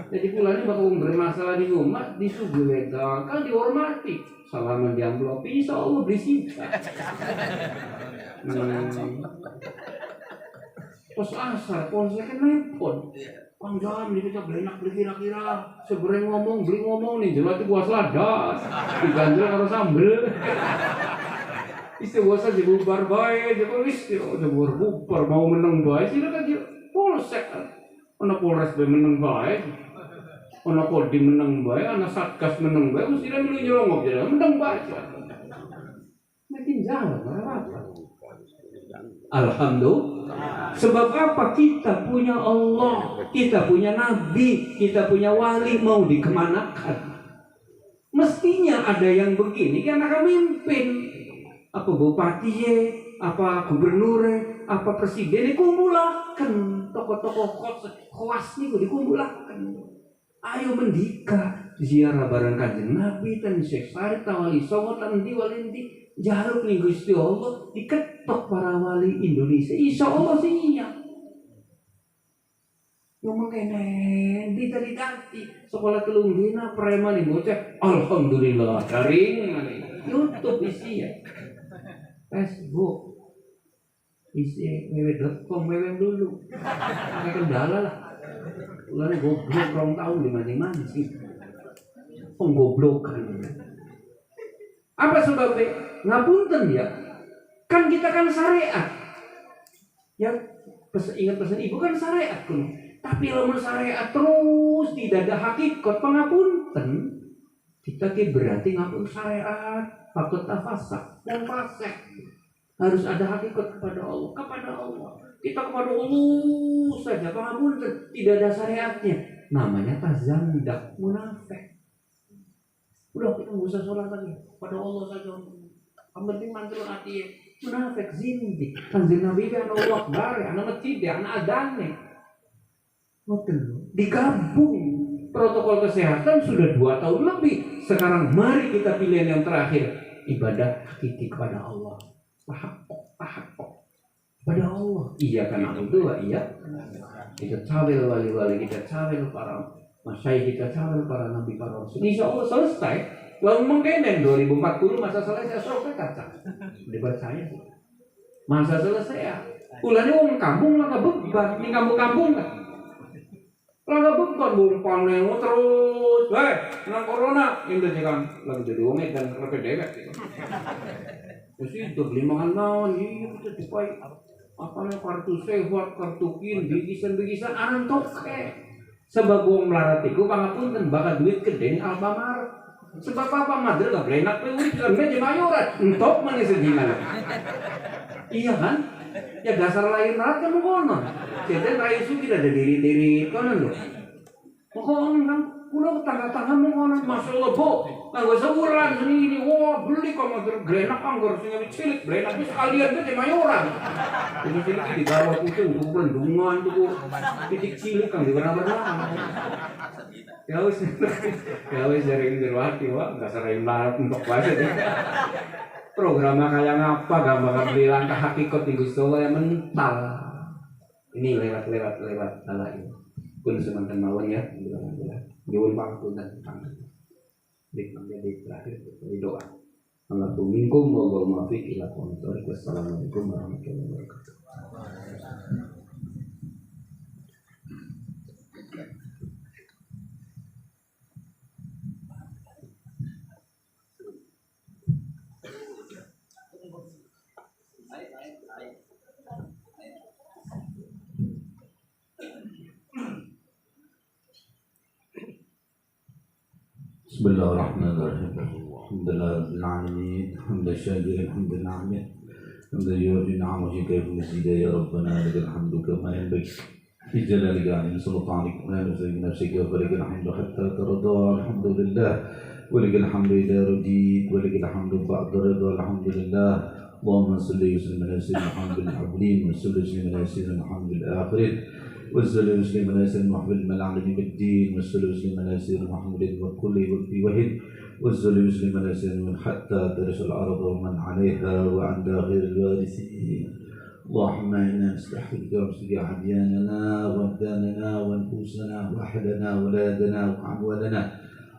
jadi pulangnya bakal bermasalah di rumah disuguh legal kan dihormati salaman di amplop insya Allah beli sisa pos asal, polsnya kan nelpon panjang, dia kita belenak beli kira-kira sebenarnya beli ngomong nih, jelas itu buah selada diganjel kalau sambel istri buasa dibubar baik, jadi istri bubar mau menang baik, sih kan dia polsek anak polres menang baik anak kodim menang baik, anak satgas menang baik mesti dia milih nyerongok, jadi menang baik makin jalan, apa alhamdulillah. Sebab apa? Kita punya Allah, kita punya Nabi, kita punya wali, mau dikemanakan? Mestinya ada yang begini karena kami mimpin. Apa bupati, apa gubernur, apa presiden dikumpulkan. Tokoh-tokoh kos ini dikumpulkan. Ayo mendika ziarah bareng Kanjeng Nabi tan Syekh Farid Wali Songo tan di Walindi jaluk ning Gusti Allah diketok para wali Indonesia insyaallah sih iya ngomong kene di sekolah telung dina preman nih bocah alhamdulillah garing YouTube isi ya Facebook isi www.com dulu pakai kendala lah ulangnya goblok 2 tahun di mana sih penggoblokan Apa sebabnya? Ngapunten ya. Kan kita kan syariat. Ya, ingat pesan ibu kan syariat kun. Tapi lamun syariat terus tidak ada hakikat pengapunten, kita ki berarti ngapun syariat, fakut tafasak, dan fasek. Harus ada hakikat kepada Allah, Kita kepada Allah saja pengapunten, tidak ada syariatnya. Namanya tazandak, munafik. Udah kita nggak usah sholat lagi, pada Allah saja. Yang penting mantul hati, munafik, zindik. Kanjeng Nabi kan Allah akbar, anak masjid, anak adane. Digabung protokol kesehatan sudah 2 tahun lebih. Sekarang mari kita pilih yang terakhir, ibadah hakiki kepada Allah. Tahakok pada Allah. Iya kan itu iya. Kita cawil wali-wali, kita cawil para masyayikh, kita cawil para nabi, para rasul. Insya Allah selesai. Lalu mungkin 2040 masa selesai selesai kaca. Dipercaya sih. Masa selesai ya. Ulanya orang kampung lah beban, ini kampung-kampung kan. Lah beban bumpang neng terus. Nang corona ini kan lagi jadi wong dan lebih dewek gitu. Terus itu limangan naon iya kita dipai apa namanya kartu sehat, kartu kin, bigisan aran toke. Sebab wong melarat iku pangapunten bakal duit gede ning Alfamart. Sebab apa madre gak blenak pe urip kan meja mayoran. Entok mani sedingan. Iya kan? Ya dasar lahir narat kan ngono. Jadi raisu tidak ada diri konon lho. Pokoknya kan pulau tangga-tangga mengonon Masya Allah bu. Nggak sebulan sendiri. Wah beli kok motor grenak anggur sehingga cilik grenak itu sekalian tuh mayoran. Jadi cilik di bawah itu bendungan tuh titik cilik kan di mana-mana. Ya wis dari Ngerwati wah nggak sering banget untuk bahasa deh. Programnya kayak ngapa gambar beli langkah hakikat di Gusti Allah yang mental. Ini lewat salah ini. Pun semantan mawon ya, nyuwun pangapunten kang. Di terakhir di doa. Allahumma minkum wa muwaffiq ila aqwamit thoriq. Wassalamualaikum warahmatullahi wabarakatuh. بسم الله الرحمن الرحيم الحمد لله رب العالمين حمد الشاكرين حمد العاملين حمد يوفي نعمه كيف نزيد يا ربنا لك الحمد كما ينبغي في جلالك عن سلطانك ولا نفسك بنفسك ولك الحمد حتى ترضى الحمد لله ولك الحمد إذا رضيت ولك الحمد بعد رضا الحمد لله اللهم صل وسلم على سيدنا محمد الأولين وصل وسلم على سيدنا محمد الآخرين وصل وسلم على سيدنا محمد العالمين الدين وصل وسلم على سيدنا محمد وكل وقت وهد وصل وسلم على سيدنا حتى ترث الأرض ومن عليها وعند خير الوارثين اللهم إنا نستحفظك ونسقي عدياننا وأبداننا ونفوسنا وأهلنا وولادنا وأموالنا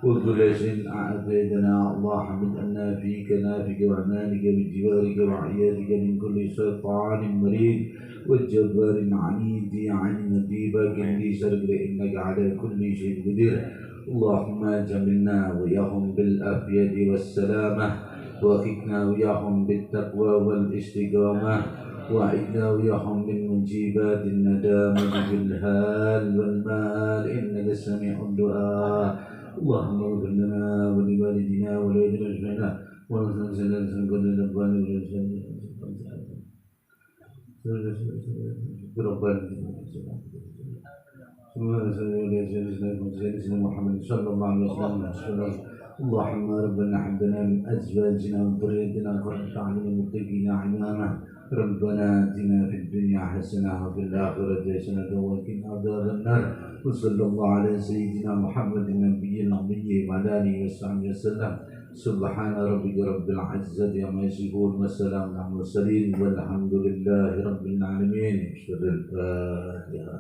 وكل شيء أعطيتنا الله حمدنا فيك نافك وأمانك بجوارك وعيادك من كل شيطان مريد والجبار عنيد عن نبيبك في شرك إنك على كل شيء قدير اللهم جملنا وياهم بالعافية والسلامة وفقنا وياهم بالتقوى والاستقامة وعدنا وياهم من منجيبات الندامة بالهال والمال إنك سميع الدعاء اللهم اغفر لنا ولوالدنا ولوالدنا اجمعين ونسأل كل ذنبان محمد صلى الله عليه وسلم اللهم ربنا حبنا من ازواجنا وذريتنا قرة اعين للمتقين اماما ربنا اتنا في الدنيا حسنه وفي الاخره حسنه وقنا عذاب النار وصلى الله على سيدنا محمد النبي الامي وعلى اله وصحبه وسلم سبحان ربك رب العزة عما يصفون والسلام على المرسلين والحمد لله رب العالمين. الفاتحة.